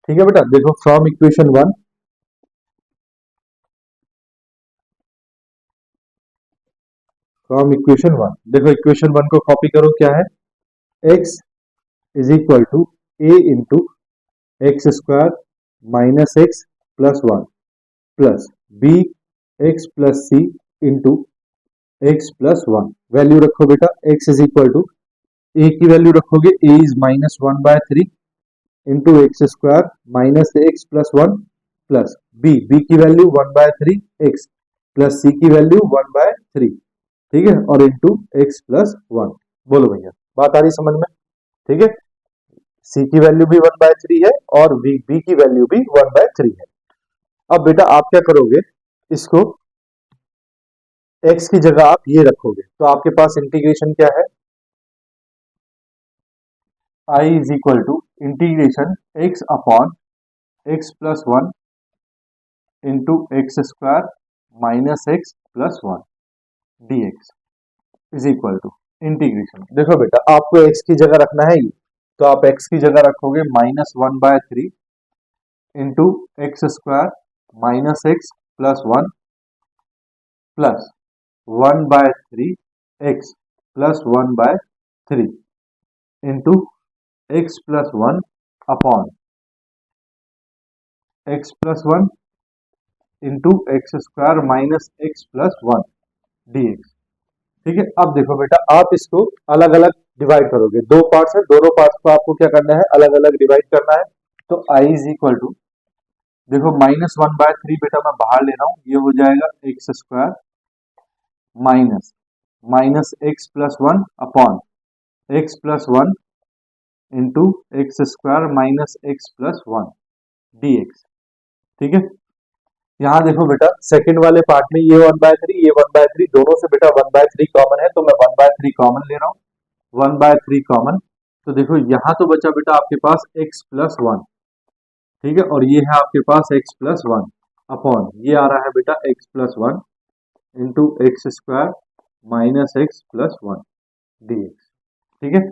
ठीक है बेटा देखो फ्रॉम इक्वेशन 1 फ्रॉम इक्वेशन 1 देखो इक्वेशन 1 को कॉपी करो क्या है x is equal to a into x square minus x plus 1 plus B x plus c into x plus 1 value रखो बेटा x is equal to a की value रखोगे a is -1/3 into x square minus x plus 1 plus b की value 1/3 x plus c की value 1/3 ठीक है और into x plus 1 बोलो भैया बात आ रही समझ में ठीक है c की वैल्यू भी 1/3 है और b की वैल्यू भी 1/3 है अब बेटा आप क्या करोगे इसको x की जगह आप ये रखोगे तो आपके पास इंटीग्रेशन क्या है I is equal to integration x upon x plus 1 into x square minus x plus 1 dx is equal to integration देखो बेटा आपको x की जगह रखना है ये तो आप x की जगह रखोगे -1/3 into x square minus x plus 1 plus 1/3 x plus 1/3 into x plus 1 upon x plus one into x square minus x plus one D x. ठीक है, अब देखो बेटा आप इसको अलग अलग डिवाइड करोगे, दो पार्ट्स है, दोनों पार्ट्स को आपको क्या करना है, अलग अलग डिवाइड करना है। तो आई इज इक्वल टू, देखो -1/3 बेटा मैं बाहर ले रहा हूं, ये हो जाएगा x square minus minus x plus one upon x plus one into x square minus x plus one D x. ठीक है, यहाँ देखो बेटा सेकंड वाले पार्ट में ये 1/3 ये 1/3 दोनों से बेटा 1/3 कॉमन है, तो मैं 1/3 कॉमन ले रहा हूँ, 1/3 कॉमन। तो देखो यहाँ तो बचा बेटा आपके पास x प्लस वन। ठीक है, और ये है आपके पास x प्लस वन अपॉन ये आ रहा है बेटा x plus one into x square minus x plus one D x. ठीक है,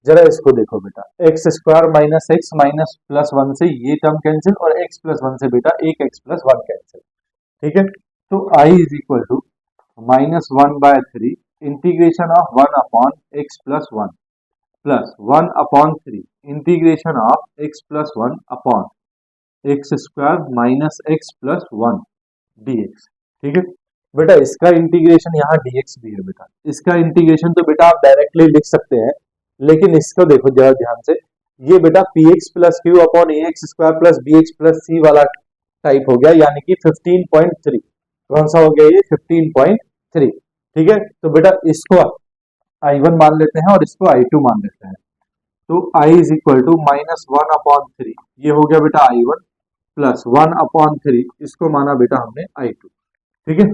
जरा इसको देखो बेटा, x square minus x minus plus one से ये टर्म कैंसिल और एक्स प्लस वन से बेटा एक एक्स प्लस वन कैंसिल। ठीक है, तो I is equal to -1/3 integration of 1 upon x plus one plus 1/3 integration of x plus one upon x square minus x plus one D x. ठीक है बेटा, इसका इंटीग्रेशन यहाँ dx भी है बेटा, इसका इंटीग्रेशन तो बेटा आप डायरेक्टली लिख सकते हैं, लेकिन इसको देखो जरा ध्यान से, ये बेटा p x plus q upon a x square plus B x plus c वाला टाइप हो गया, यानी कि 15.3। कौन सा हो गया ये 15.3। ठीक है, तो बेटा इसको I1 मान लेते हैं और इसको I2 मान लेते हैं। तो I इज इक्वल टू -1/3, ये हो गया बेटा I1 प्लस 1/3, इसको माना बेटा हमने I2। ठीक है,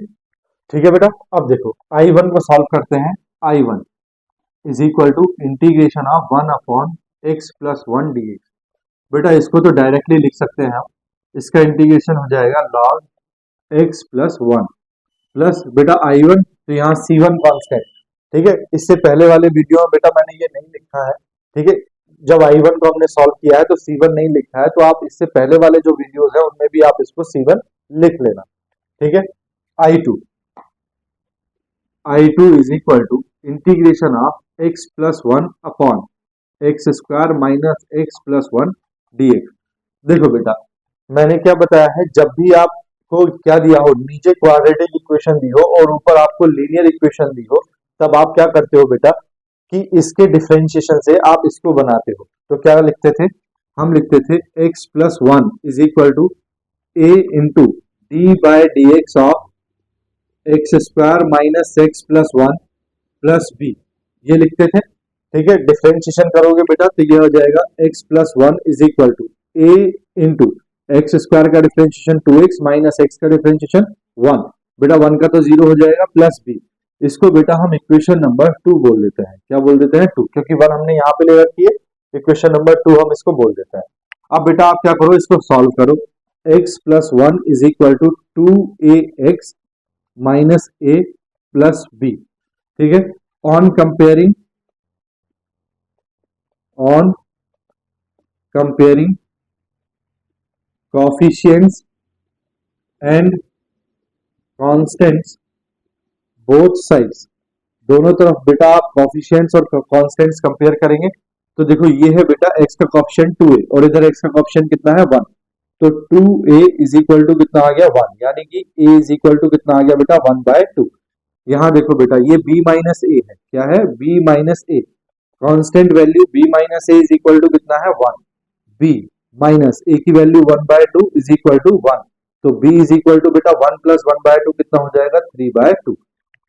ठीक है बेटा, अब देखो I1 को सॉल्व करते हैं। I1 is equal to integration of 1 upon x plus one D x. बेटा इसको तो डायरेक्टली लिख सकते हैं हम, इसका इंटीग्रेशन हो जाएगा log x plus one plus बेटा I1, तो यहाँ C1 कांस्टेंट। ठीक है, इससे पहले वाले वीडियो में बेटा मैंने ये नहीं लिखा है। ठीक है, जब I1 को हमने सॉल्व किया है तो C1 नहीं लिखा है, तो आप इससे पहले वाले जो वीडियोस है उनमें भी आप इसको C1 लिख लेना। ठीक है, I2 is equal to integration of x plus one upon x square minus x plus one D x. देखो बेटा मैंने क्या बताया है, जब भी आपको क्या दिया हो, नीचे क्वाड्रेटिक इक्वेशन दी हो और ऊपर आपको लीनियर इक्वेशन दी हो, तब आप क्या करते हो बेटा कि इसके डिफरेंशिएशन से आप इसको बनाते हो। तो क्या लिखते थे, हम लिखते थे x plus one is equal to A into d by d x of x square minus x plus one plus b, ये लिखते थे। ठीक है, डिफरेंशिएशन करोगे बेटा तो ये हो जाएगा x plus one is equal to A into x square का डिफरेंशिएशन 2x माइनस एक्स का डिफरेंशिएशन 1, बेटा 1 का तो 0 हो जाएगा, प्लस बी। इसको बेटा हम इक्वेशन नंबर 2 बोल देते हैं। क्या बोल देते हैं, 2, क्योंकि 1 हमने यहाँ पे ले रखी है, इक्वेशन नंबर 2 हम इसको बोल देते हैं। अब बेटा आप क्या करो, इसको सॉल्व करो, x plus one is equal to 2ax minus a plus b. ठीक है, on comparing coefficients and constants both sides, दोनों तरफ बेटा आप coefficients और कांस्टेंट्स कंपेयर करेंगे। तो देखो ये है बेटा x का कोएफिशिएंट 2a और इधर x का कोएफिशिएंट कितना है 1, तो 2a इज इक्वल टू कितना आ गया 1, यानी कि a इज इक्वल टू कितना आ गया बेटा 1/2। यहाँ देखो बेटा ये b माइनस ए है, क्या है b minus a, constant value b minus a is equal to कितना है 1, b माइनस ए की वैल्यू 1/2 इज इक्वल टू 1, तो b इज इक्वल टू बेटा 1 प्लस 1/2 कितना हो जाएगा 3/2।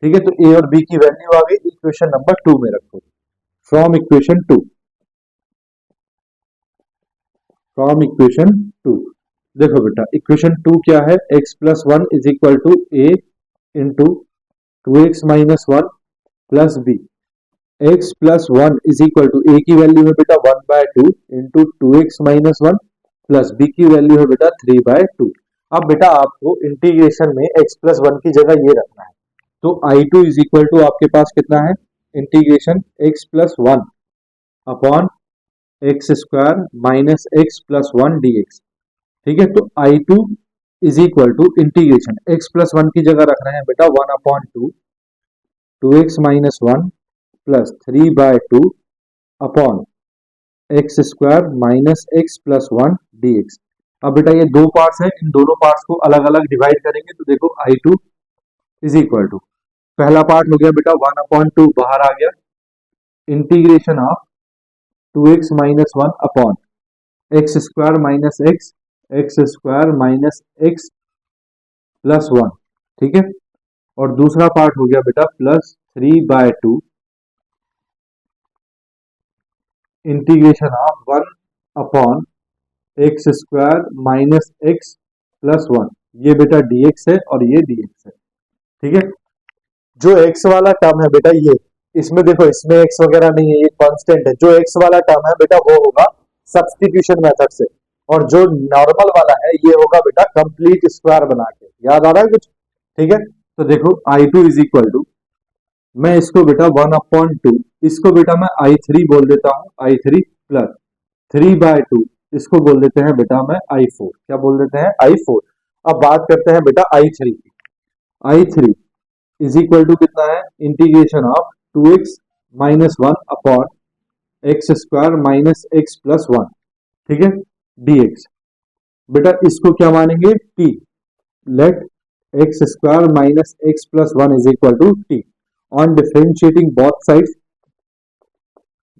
ठीक है, तो a और b की वैल्यू आ गई, इक्वेशन नंबर 2 में रखो। फ्रॉम इक्वेशन 2 देखो बेटा इक्वेशन 2 क्या है, x plus one is equal to A into 2x minus one plus b, x plus one is equal to ए की वैल्यू है बेटा 1/2 into 2x minus one plus B की वैल्यू है बेटा 3/2। अब बेटा आपको इंटीग्रेशन में x प्लस वन की जगह ये रखना है, तो I2 इज इक्वल टू आपके पास कितना है, integration x plus one upon x square minus x plus one D x. ठीक है, तो I2 is equal to integration x plus one की जगह रख रहे हैं बेटा 1/2 2x minus one plus 3/2 upon x square minus x plus one D x. अब बेटा ये दो पार्ट्स हैं, इन दोनों पार्ट्स को अलग अलग डिवाइड करेंगे तो देखो I2 इज इक्वल टू, पहला पार्ट हो गया बेटा 1/2 बाहर आ गया, integration of 2x minus one upon x square minus x square minus x plus one, ठीक है। और दूसरा पार्ट हो गया बेटा +3/2 integration of 1 upon x square minus x plus one, ये बेटा dx है और ये dx है, ठीक है। जो x वाला टर्म है बेटा ये, इसमें देखो इसमें x वगैरह नहीं है, ये कांस्टेंट है। जो x वाला टर्म है बेटा वो होगा सब्स्टिट्यूशन मेथड से, और जो नॉर्मल वाला है ये होगा बेटा कंप्लीट स्क्वायर बना के। याद आ रहा है कुछ, ठीक है। तो देखो I2 इज इक्वल टू, मैं इसको बेटा 1/2, इसको बेटा मैं I3 बोल देता हूं, I3 प्लस 3/2, इसको बोल देते हैं बेटा मैं I4, क्या बोल देते हैं I4। अब बात करते हैं बेटा I3 की। I3 इज इक्वल टू कितना है, integration of 2x minus one upon x square minus x plus one, ठीक है, dx। बेटा इसको क्या मानेंगे t, let x square minus x plus one is equal to t। On differentiating both sides,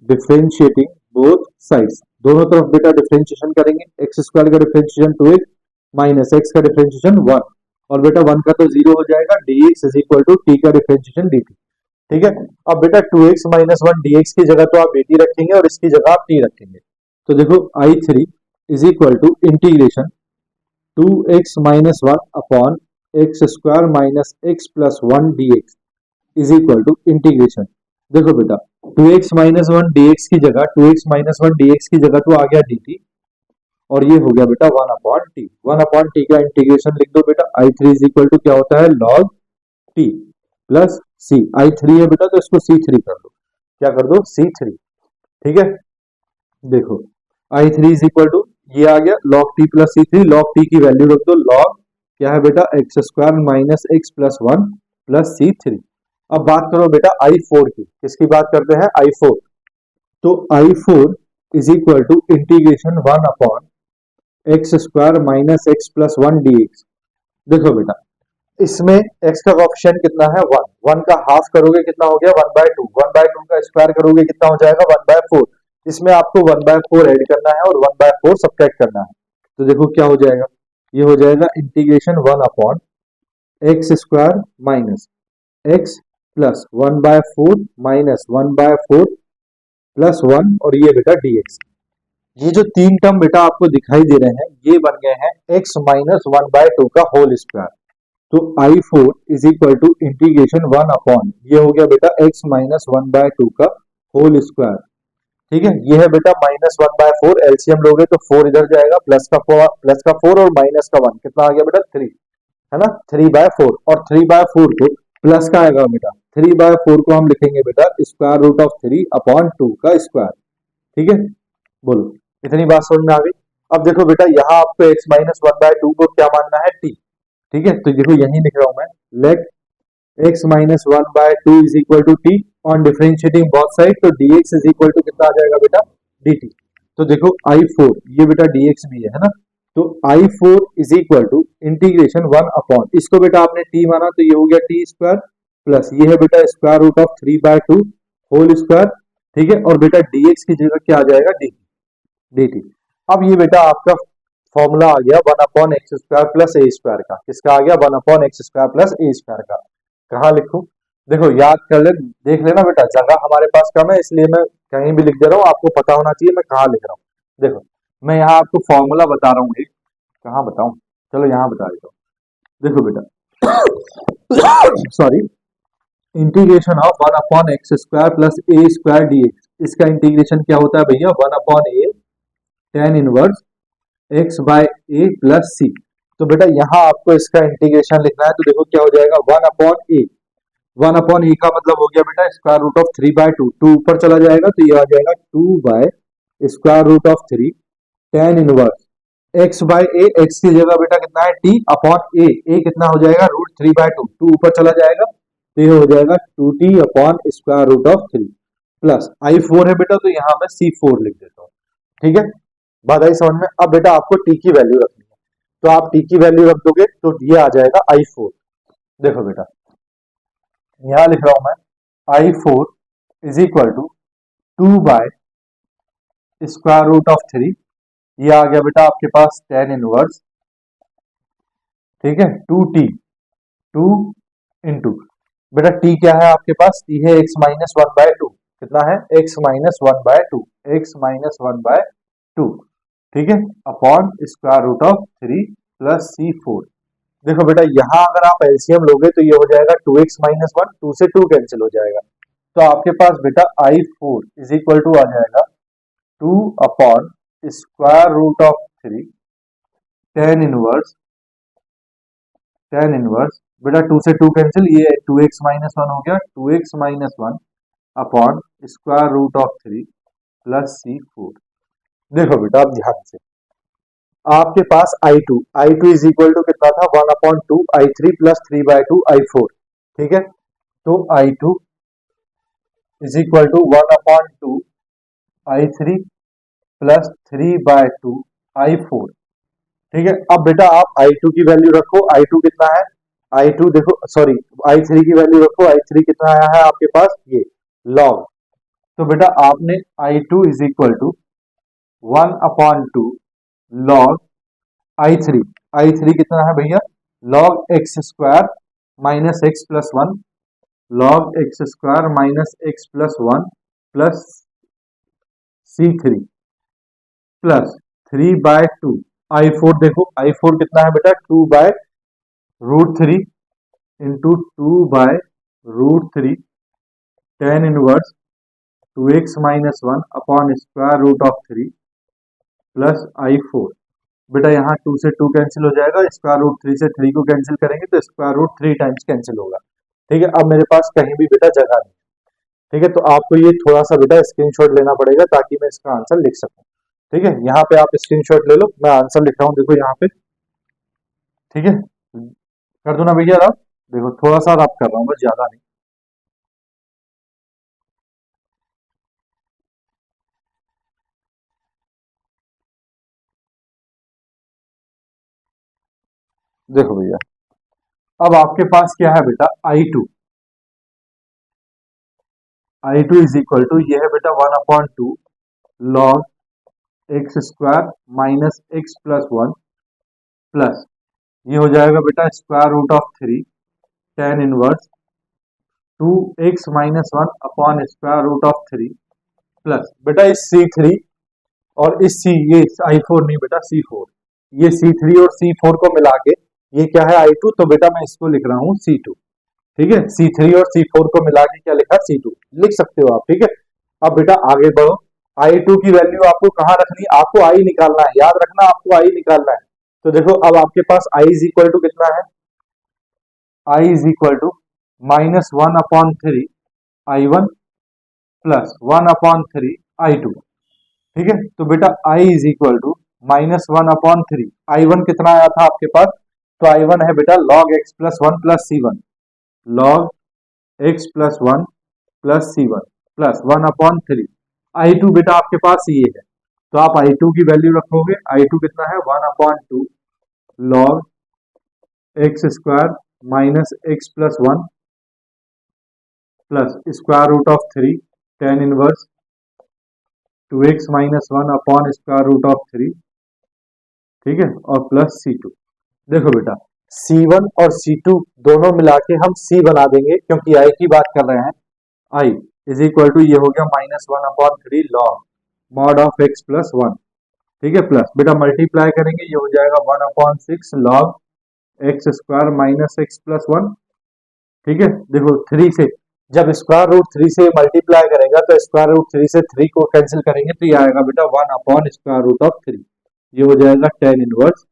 differentiating both sides, दोनों तरफ बेटा differentiation करेंगे। एक्स स्क्वायर का डिफरेंशिएशन 2x माइनस एक्स का डिफरेंशिएशन 1, और बेटा 1 का तो 0 हो जाएगा, dx is equal to t का डिफरेंशिएशन dt, ठीक है। अब बेटा 2x माइनस वन dx की जगह तो आप dt रखेंगे और इसकी जगह आप t रखेंगे। तो देखो I3 is equal to integration 2x minus one upon x square minus x plus one dx is equal to integration, देखो बेटा 2x माइनस वन dx की जगह 2x माइनस वन dx की जगह तो आ गया dt, और ये हो गया बेटा 1/t। 1/t का इंटीग्रेशन लिख दो बेटा। I3 इज इक्वल टू क्या होता है, log t plus c। I3 है बेटा तो इसको c3 कर दो, क्या कर दो c3, ठीक है। देखो I3 इज इक्वल टू, ये आ गया log t plus c3, log t की वैल्यू रख दो, log क्या है बेटा x square minus x plus one plus c3। अब बात करो बेटा I4 की, किसकी बात करते हैं I4। तो I4 is equal to integration 1/, x square minus x plus one dx। देखो बेटा इसमें x का कोएफिशिएंट कितना है 1, 1 का हाफ करोगे कितना हो गया 1/2, 1/2 का स्क्वायर करोगे कितना हो जाएगा 1/4। इसमें आपको 1/4 ऐड करना है और 1/4 सब्ट्रैक्ट करना है। तो देखो क्या हो जाएगा, ये हो जाएगा इंटीग्रेशन 1/एक्स square minus x plus 1/4 minus 1/4 plus one, और ये बेटा dx। ये जो तीन टर्म बेटा आपको दिखाई दे रहे हैं ये बन गए हैं x माइनस 1/2 का होल स्क्वायर। तो I4 is equal to integration 1/, ये हो गया बेटा x माइनस 1/2 का होल स्क्वायर, ठीक है। ये है बेटा माइनस 1/4, एलसीएम लोगे तो 4 इधर जाएगा, प्लस का 4 और माइनस का 1 कितना आ गया बेटा 3, है ना, 3/4। और 3/4 को प्लस का आएगा बेटा, 3/4 को हम लिखेंगे बेटा स्क्वायर रूट ऑफ 3/2 का स्क्वायर, ठीक है। बोलो इतनी बात समझ में आ गई। अब देखो बेटा यहाँ आपको x माइनस 1/2 को क्या मानना है t, ठीक है। तो देखो यही लिख रहा हूं मैं, let x minus 1/2 is equal to t on differentiating both side, तो dx इज इक्वल टू कितना आ जाएगा बेटा dt। तो देखो I4 ये बेटा dx भी है ना, तो I4 is equal to integration 1/, इसको बेटा आपने t माना तो ये हो गया t स्क्वायर, प्लस ये है बेटा square root of 3/2 whole square, ठीक है। और बेटा dx की जगह क्या आ जाएगा dt। अब ये बेटा आपका फॉर्मूला आ गया 1/x square plus a square का, किसका आ गया 1/x square plus a square का। कहाँ लिखूं, देखो याद कर ले, देख लेना बेटा, जगह हमारे पास कम है इसलिए मैं कहीं भी लिख दे रहा हूँ, आपको पता होना चाहिए मैं कहाँ लिख रहा हूँ। देखो मैं यहाँ आपको फॉर्मूला बता रहा हूँ एक, कहाँ बताऊं, चलो यहाँ बता देता हूँ। देखो बेटा sorry, integration of 1/x square plus a square dx, इसका इंटीग्रेशन क्या होता है भैया 1/a tan inverse x by a plus c. तो बेटा यहाँ आपको इसका इंटीग्रेशन लिखना है, तो देखो क्या हो जाएगा 1/a, 1/a का मतलब हो गया बेटा स्क्वायर रूट ऑफ 3/2, 2 ऊपर चला जाएगा तो ये आ जाएगा 2 by square root of 3 tan inverse x by a, x की जगह बेटा कितना है t अपॉन a कितना हो जाएगा √3/2, 2 ऊपर चला जाएगा तो ये हो जाएगा 2t upon square root of 3 plus I4 है बेटा तो यहाँ मैं C4 लिख देता हूँ, ठीक है। बात आई समझ में। अब बेटा आपको टी की वैल्यू रखनी है, तो आप टी की वैल्यू रख दोगे तो ये आ जाएगा I4। देखो बेटा यहां लिख रहा हूं मैं, I4 इज इक्वल टू 2/√3। ये आ गया बेटा आपके पास tan इनवर्स, ठीक है, 2t, 2 इंटू, बेटा t क्या है आपके पास, t है x-1/2। कितना है, x-1/2, x-1/2, ठीक है, अपॉन √3 प्लस C4। देखो बेटा यहां अगर आप एलसीएम लोगे तो ये हो जाएगा 2x-1, 2 से 2 कैंसिल हो जाएगा, तो आपके पास बेटा I4 इज इक्वल टू आ जाएगा 2 अपॉन √3 tan इनवर्स, बेटा 2 से 2 कैंसिल, ये 2x-1 हो गया, 2x-1 अपॉन √3 प्लस C4। देखो बेटा अब ध्यान से, आपके पास I2 इज इक्वल टू कितना था, 1/2 I3 प्लस 3/2 I4, ठीक है, तो I2 is equal to 1/2 I3 plus 3/2 I4, ठीक है। अब बेटा आप I2 की वैल्यू रखो, I2 कितना है, I2 देखो सॉरी I3 की वैल्यू रखो, I3 कितना आया है आपके पास, ये लॉग, तो बेटा आपने I2 is equal to 1/2 log I3 कितना है भैया, log x² minus x plus 1, log x² minus x plus 1 plus C3 plus 3/2 I4। देखो I4 कितना है बेटा, 2/√3 into 2/√3 tan inverse 2x-1 upon √3 plus I4। बेटा यहाँ 2 से 2 कैंसिल हो जाएगा, √3 से 3 को कैंसिल करेंगे तो √3 टाइम्स कैंसिल होगा, ठीक है। अब मेरे पास कहीं भी बेटा जगह नहीं, ठीक है, तो आपको ये थोड़ा सा बेटा स्क्रीनशॉट लेना पड़ेगा ताकि मैं इसका आंसर लिख सकूं, ठीक है। यहाँ पे आप स्क्रीनशॉट ले लो, मैं आंसर लिख रहा हूँ, देखो यहाँ पे, ठीक है, कर दो ना भैया रब, देखो थोड़ा सा रब कर रहा हूँ बस, ज्यादा नहीं। देखो भैया अब आपके पास क्या है बेटा, I2 इज इक्वल टू ये है बेटा 1/2 log x² minus x plus 1 प्लस ये हो जाएगा बेटा √3 tan inverse 2x-1 upon √3 plus बेटा इस C3 और इस ये I4 नहीं बेटा C4, ये C3 और C4 को मिला के ये क्या है I2, तो बेटा मैं इसको लिख रहा हूँ C2, ठीक है, C3 और C4 को मिला के क्या लिखा, C2 लिख सकते हो आप, ठीक है। अब बेटा आगे बढ़ो, I2 की वैल्यू आपको कहाँ रखनी है, आपको I निकालना है, याद रखना आपको I निकालना है। तो देखो अब आपके पास I इज इक्वल टू कितना है, I is equal to -1/3 I1 plus 1/3 I2, ठीक है। तो बेटा I is equal to -1/3 I1 कितना आया था आपके पास, तो I1 है बेटा log x plus 1 plus C1, log x plus 1 plus C1 plus 1/3 I2 बेटा आपके पास ये है, तो आप I2 की वैल्यू रखोगे, I2 कितना है 1/2 log x² minus x plus 1 plus √3 tan inverse 2x-1 upon √3, ठीक है, और प्लस C2। देखो बेटा C1 और C2 दोनों मिला के हम C बना देंगे, क्योंकि I की बात कर रहे हैं। I इज इक्वल टू ये हो गया -1/3 log mod of x plus 1, ठीक है, प्लस बेटा मल्टीप्लाई करेंगे ये हो जाएगा 1/6 log x² minus x plus 1, ठीक है। देखो 3 से जब √3 से मल्टीप्लाई करेगा तो √3 से 3 को कैंसिल करेंगे तो ये आएगा बेटा 1/√3, ये हो जाएगा tan इनवर्स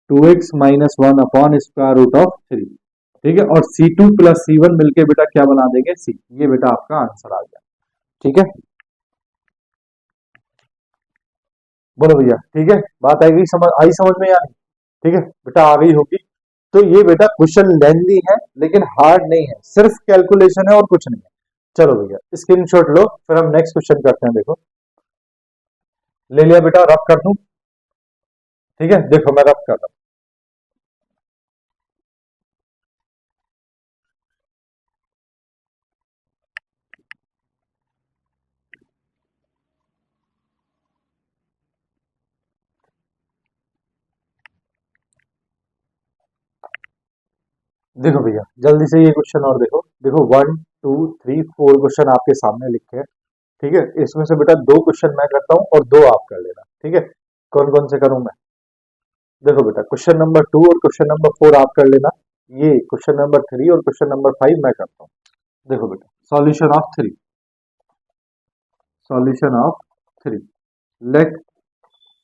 2x-1 अपॉन √3, ठीक है, और C2 प्लस C1 मिलके बेटा क्या बना देंगे, C। ये बेटा आपका आंसर आ गया, ठीक है, बोलो भैया, ठीक है, बात आई समझ में या नहीं, ठीक है बेटा आ गई होगी। तो ये बेटा क्वेश्चन लेंथी है लेकिन हार्ड नहीं है, सिर्फ कैलकुलेशन है और कुछ नहीं है। चलो भैया स्क्रीनशॉट लो, फिर हम नेक्स्ट क्वेश्चन करते हैं। देखो ले लिया बेटा, रब कर दूं? ठीक है, देखो मैं रब कर रहा हूं। देखो भैया जल्दी से ये क्वेश्चन और देखो, देखो 1 2 3 4 क्वेश्चन आपके सामने लिखे हैं। ठीक है, इसमें से बेटा 2 क्वेश्चन मैं करता हूँ और 2 आप कर लेना। ठीक है, कौन कौन से करूं मैं? देखो बेटा, क्वेश्चन नंबर 2 और क्वेश्चन नंबर 4 आप कर लेना। ये क्वेश्चन नंबर 3 और क्वेश्चन नंबर 5 मैं करता हूँ। देखो बेटा, solution of 3, let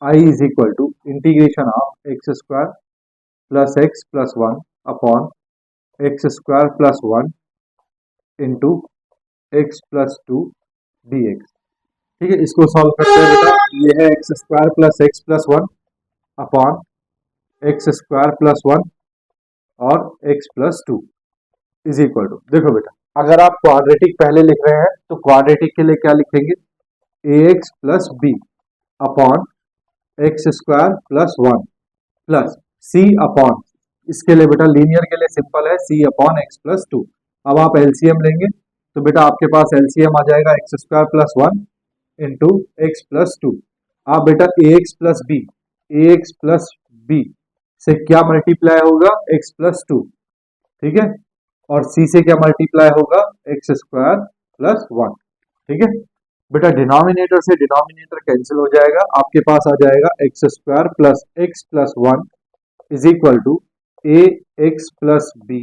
I is equal to integration of x square plus x plus 1 upon x square plus 1 into x plus 2 d x. ठीक है, इसको सॉल्व करते हैं बेटा। ये है x square plus x plus 1 upon x square plus 1 और x plus 2 is equal to, देखो बेटा अगर आप क्वाड्रेटिक पहले लिख रहे हैं तो क्वाड्रेटिक के लिए क्या लिखेंगे? A x plus b upon x square plus 1 plus c upon, इसके लिए बेटा लीनियर के लिए सिंपल है, सी अपॉन एक्स प्लस 2। अब आप एलसीएम लेंगे तो बेटा आपके पास एलसीएम आ जाएगा x square plus 1 into x plus 2। आप बेटा ए एक्स प्लस बी से क्या मल्टीप्लाई होगा? X plus 2। ठीक है, और सी से क्या मल्टीप्लाई होगा? X square plus 1। ठीक है बेटा, डिनोमिनेटर से डिनोमिनेटर कैंसिल हो जाएगा, आपके पास आ जाएगा x square plus x plus 1 is equal to A x plus B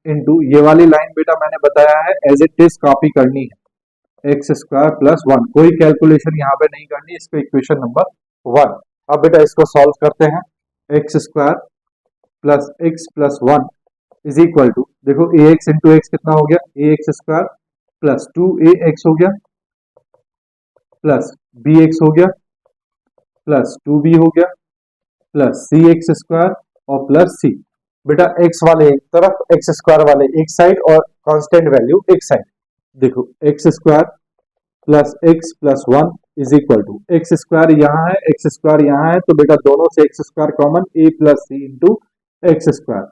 into, ये वाली लाइन बेटा मैंने बताया है एज इट इज कॉपी करनी है, एक्स स्क्वायर प्लस 1, कोई कैलकुलेशन यहाँ पे नहीं करनी, इसको इक्वेशन नंबर 1। अब बेटा इसको सॉल्व करते हैं। X square plus x plus 1 is equal to, देखो ए एक्स इंटू एक्स कितना हो गया? A x square plus 2 a x हो गया प्लस बी एक्स हो गया प्लस 2 बी हो गया प्लस सी एक्स स्क्वायर और प्लस सी। बेटा एक्स वाले एक तरफ, एक्स स्क्वायर वाले एक साइड और कांस्टेंट वैल्यू एक साइड। देखो x square plus x plus 1 is equal to, x square यहाँ है एक्स स्क्वायर यहाँ है तो बेटा दोनों से एक्स स्क्वायर कॉमन, ए plus c into x square.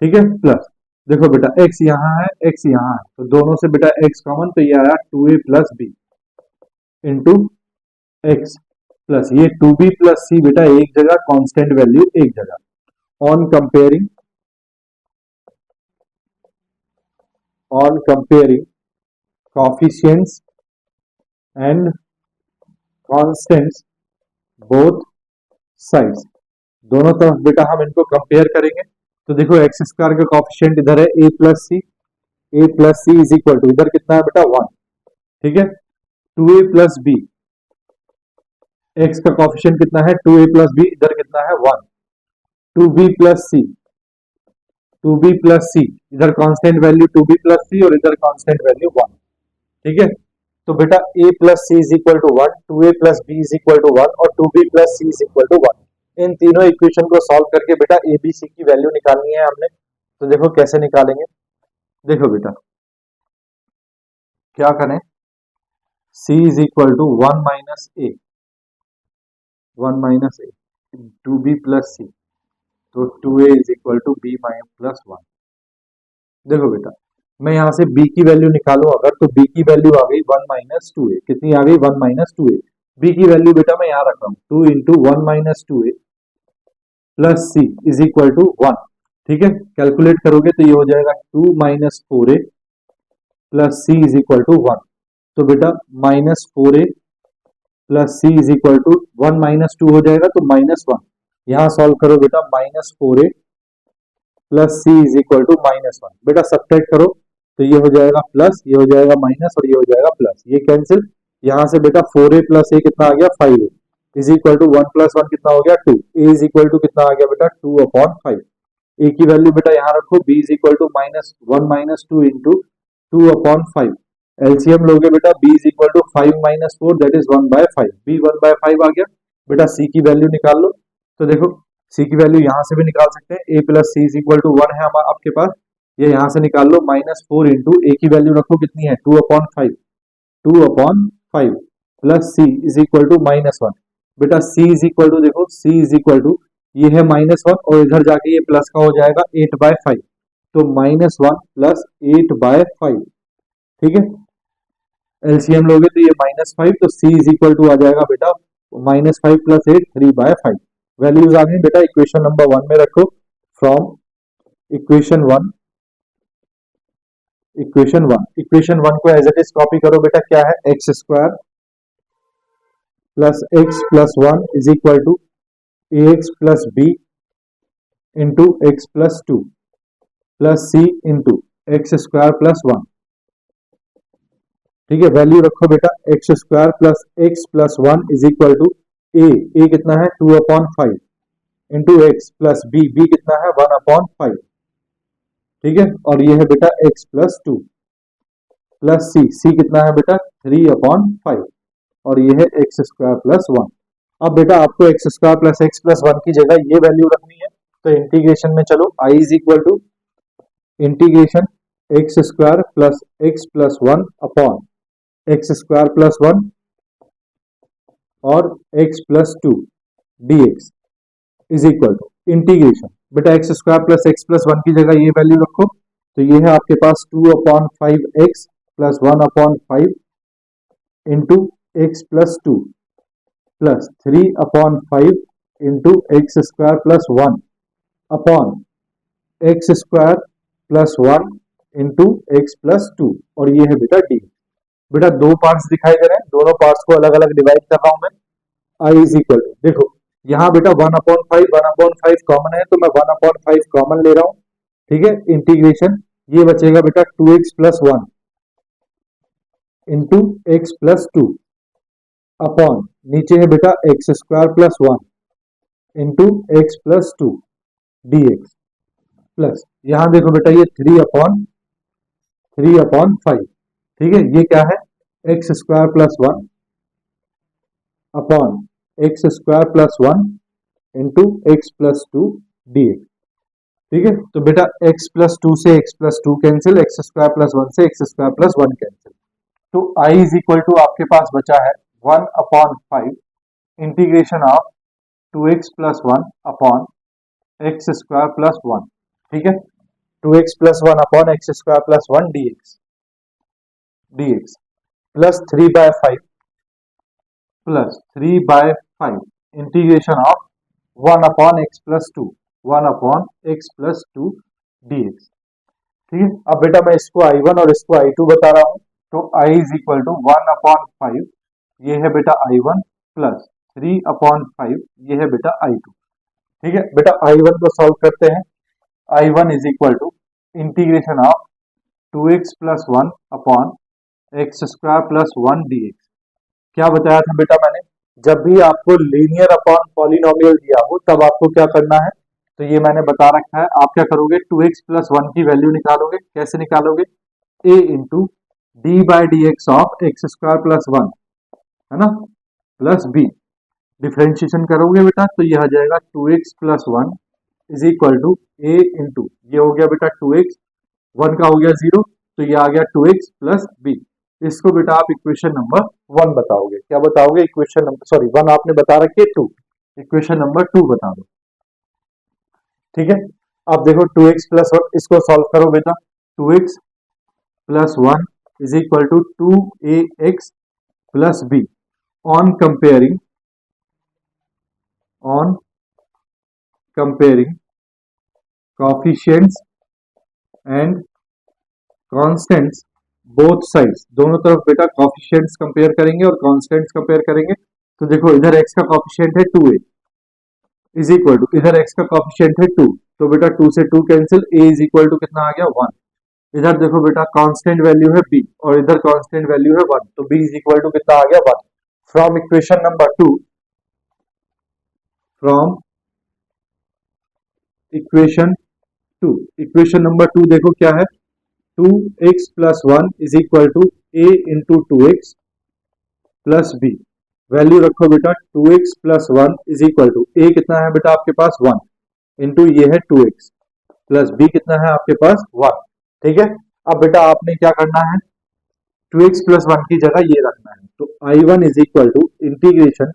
ठीक है, प्लस देखो बेटा x यहाँ है x यहाँ है तो दोनों से बेटा x कॉमन, तो ये आया 2a plus B into x plus ये 2b प्लस सी, बेटा एक जगह कांस्टेंट वैल्यू एक जगह। On comparing coefficients and constants both sides, दोनों तरफ बेटा हम इनको कंपेयर करेंगे। तो देखो एक्स स्क्वायर का कॉफिशिएंट इधर है ए plus C is equal to, इधर कितना है बेटा 1। ठीक है, 2a प्लस बी, एक्स का कॉफिशिएंट कितना है? 2a प्लस बी, इधर कितना है 1। 2b प्लस सी, 2b प्लस सी, इधर कांस्टेंट वैल्यू 2b प्लस सी और इधर कांस्टेंट वैल्यू 1। ठीक है, तो बेटा a plus C is equal to 1, 2a plus B is equal to 1 और 2b plus C is equal to 1। इन तीनों इक्वेशन को सॉल्व करके बेटा ए बी सी की वैल्यू निकालनी है हमने। तो देखो कैसे निकालेंगे, देखो बेटा क्या करें, c is equal to 1 minus a, 2b plus c, तो 2a is equal to b plus 1। देखो बेटा मैं यहाँ से b की वैल्यू निकालूं अगर, तो b की वैल्यू आ गई 1 माइनस 2a, कितनी आ गई? 1 माइनस 2a। b की वैल्यू बेटा मैं यहाँ रख रहा हूँ 2 into 1 minus 2a plus C is equal to 1। ठीक है, कैलकुलेट करोगे तो ये हो जाएगा 2 minus 4a plus C is equal to 1। तो बेटा minus 4a plus C is equal to 1 minus 2 हो जाएगा तो माइनस 1। यहाँ सॉल्व करो बेटा, minus 4a plus C is equal to minus 1। बेटा सब्ट्रैक्ट करो तो ये हो जाएगा प्लस, ये हो जाएगा माइनस और ये हो जाएगा प्लस, ये कैंसिल। यहाँ से बेटा 4a प्लस ए कितना आ गया? 5a is equal to 1 plus 1 कितना हो गया? 2। ए इज इक्वल टू कितना आ गया बेटा? 2 अपॉन 5। ए की वैल्यू बेटा यहाँ रखो, b is equal to minus 1 minus 2 into 2 upon 5। LCM लोगे बेटा, b is equal to 5 minus 4 that is 1 by 5, b 1 by 5 आ गया। बेटा c की वैल्यू निकाल लो, तो देखो c की वैल्यू यहाँ से भी निकाल सकते हैं, a plus C is equal to 1 है आपके पास, ये यहाँ से निकाल लो, माइनस 4 इंटू ए की वैल्यू रखो कितनी है? 2 upon 5, 2 upon 5 plus C is equal to -1। बेटा सी इज इक्वल टू, देखो सी इज इक्वल टू, ये है -1 और इधर जाके ये प्लस का हो जाएगा 8/5, तो -1 प्लस 8/5। ठीक है, एलसीएम लोगे तो ये -5, तो सी इज इक्वल टू आ जाएगा बेटा -5 प्लस 8, 3/5। वैल्यूज आ गई बेटा, इक्वेशन नंबर 1 में रखो। फ्रॉम इक्वेशन वन को एज इट इज कॉपी करो बेटा। क्या है, x square plus x plus 1 is equal to A x plus B into x plus 2 plus c into x square plus 1। ठीक है, वैल्यू रखो बेटा, x square plus x plus 1 is equal to a कितना है 2/5 into x plus B कितना है 1/5। ठीक है, और ये है बेटा एक्स प्लस 2 प्लस सी कितना है बेटा 3/5, और ये है एक्स स्क्वायर प्लस 1। अब बेटा आपको x square plus x plus 1 की जगह ये वैल्यू रखनी है, तो इंटीग्रेशन में चलो, I is equal to integration x square plus x plus 1 upon x square plus 1 और x plus 2 dx is equal to integration, बेटा x square plus x plus 1 की जगह ये वैल्यू रखो, तो ये है आपके पास 2/5x plus 1/5 into x plus 2 plus 3/5 into x square plus 1 upon x square plus 1 into x plus 2, और ये है बेटा डी। बेटा दो पार्ट्स दिखाई दे रहे हैं, दोनों पार्ट्स को अलग अलग डिवाइड कर रहा हूं मैं। आई इज इक्वल टू, देखो यहाँ बेटा 1/5 कॉमन है, तो मैं 1/5 कॉमन ले रहा हूं। ठीक है, इंटीग्रेशन ये बचेगा बेटा 2x plus 1 into x plus 2 upon नीचे है बेटा x square plus 1 into x plus 2 dx plus यहां देखो बेटा ये 3/5। ठीक है, ये क्या है, x square plus 1 upon x square plus 1 into x plus 2 dx। ठीक है, तो बेटा x प्लस 2 से x plus 2 cancel, x square plus 1 से एक्स स्क्वायर प्लस 1 कैंसिल, तो i इज इक्वल टू आपके पास बचा है 1/5 integration of 2x plus 1 upon x square plus 1। ठीक है, 2x plus 1 upon x square plus 1 dx plus 3/5 integration of 1/x plus 2 dx। ठीक है, अब बेटा मैं इसको I1 और इसको I2 बता रहा हूं, तो I इज इक्वल टू 1/5, ये है बेटा I1 प्लस 3/5, ये है बेटा I2। ठीक है, बेटा I1 को सॉल्व करते हैं। I1 is equal to integration of 2x plus 1 upon x square plus 1 dx। क्या बताया था बेटा मैंने, जब भी आपको लीनियर अपॉन पॉलिनोमियल दिया हो तब आपको क्या करना है, तो ये मैंने बता रखा है। आप क्या करोगे, 2x प्लस 1 की वैल्यू निकालोगे। कैसे निकालोगे, a into D by D x of x square plus 1 है ना, प्लस b, डिफ्रेंशिएशन करोगे बेटा तो ये आ जाएगा 2x plus 1 is equal to a into, ये हो गया बेटा 2x, 1 का हो गया 0, तो ये आ गया 2x प्लस b। इसको बेटा आप इक्वेशन नंबर 1 बताओगे। क्या बताओगे, इक्वेशन नंबर, सॉरी 1 आपने बता रखी है, 2 इक्वेशन नंबर 2 बता दो। ठीक है, अब देखो 2x प्लस 1, इसको सॉल्व करो बेटा, 2x plus 1 is equal to 2ax plus b on comparing coefficients and constants both sides, दोनों तरफ बेटा कॉफिशिएंट्स कंपेयर करेंगे और कांस्टेंट्स कंपेयर करेंगे। तो देखो इधर x का कॉफिशिएंट है 2a इज इक्वल टू, इधर x का कॉफिशिएंट है 2, तो बेटा 2 से 2 cancel, a is equal to कितना आ गया 1। इधर देखो बेटा कांस्टेंट वैल्यू है b और इधर कांस्टेंट वैल्यू है 1, तो b इज इक्वल टू कितना आ गया 1। From equation number 2, from equation number 2 देखो क्या है, 2x plus 1 is equal to a into 2x plus b। Value रखो बेटा 2x plus 1 is equal to a कितना है बेटा आपके पास 1 इंटू ये है 2x प्लस b कितना है आपके पास 1। ठीक है, अब बेटा आपने क्या करना है, 2x प्लस वन की जगह ये रखना है, तो I1 is equal to integration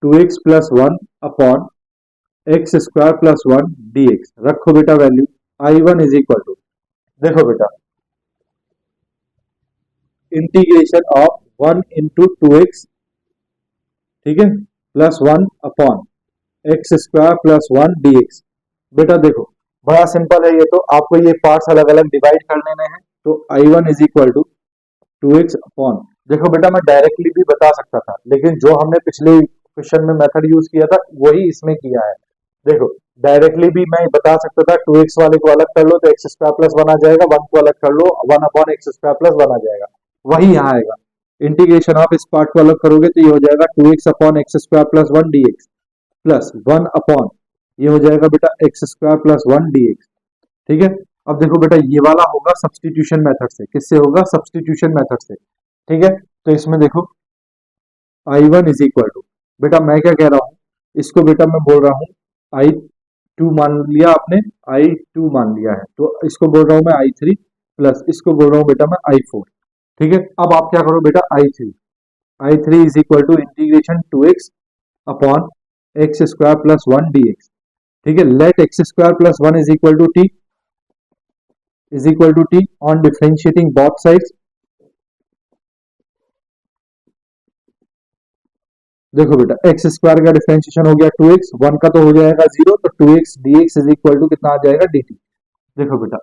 2x plus one upon x square plus one D x. रखो बेटा value, I1 is equal to, देखो बेटा, integration of 1 into two x, ठीक है, plus one upon x square plus one D x. बेटा देखो बड़ा simple है ये, तो आपको ये पार्ट्स अलग अलग डिवाइड कर लेने हैं, तो I1 is equal to 2x upon, देखो बेटा मैं डायरेक्टली भी बता सकता था, लेकिन जो हमने पिछले क्वेश्चन में मेथड यूज किया था वही इसमें किया है। देखो डायरेक्टली भी मैं बता सकता था 2x वाले को अलग कर लो तो एक्स स्क्वायर प्लस वन आ जाएगा, वन को अलग कर लो 1 upon x square plus one आ जाएगा, वही यहाँ आएगा। इंटीग्रेशन ऑफ इस पार्ट को अलग करोगे तो ये हो जाएगा 2x upon x square plus one D x plus one upon, ये हो जाएगा बेटा x square plus one D x. ठीक है, अब देखो बेटा ये वाला होगा सब्सटीट्यूशन मेथड से, किससे होगा, सब्सटीट्यूशन मेथड से। ठीक है, तो इसमें देखो I1 इज इक्वल टू, बेटा मैं क्या कह रहा हूँ, इसको बेटा मैं बोल रहा हूँ I2 मान लिया आपने, I2 मान लिया है, तो इसको बोल रहा हूँ मैं I3 प्लस इसको बोल रहा हूँ बेटा मैं I4। ठीक है, अब आप क्या करो बेटा I3 is equal to integration 2x upon x square plus one D x. ठीक है, let x square plus one is equal to t on differentiating both sides. देखो बेटा एक्स स्क्वायर का डिफरेंशिएशन हो गया 2x, वन का तो हो जाएगा 0, तो 2x dx is equal to कितना आ जाएगा dt। देखो बेटा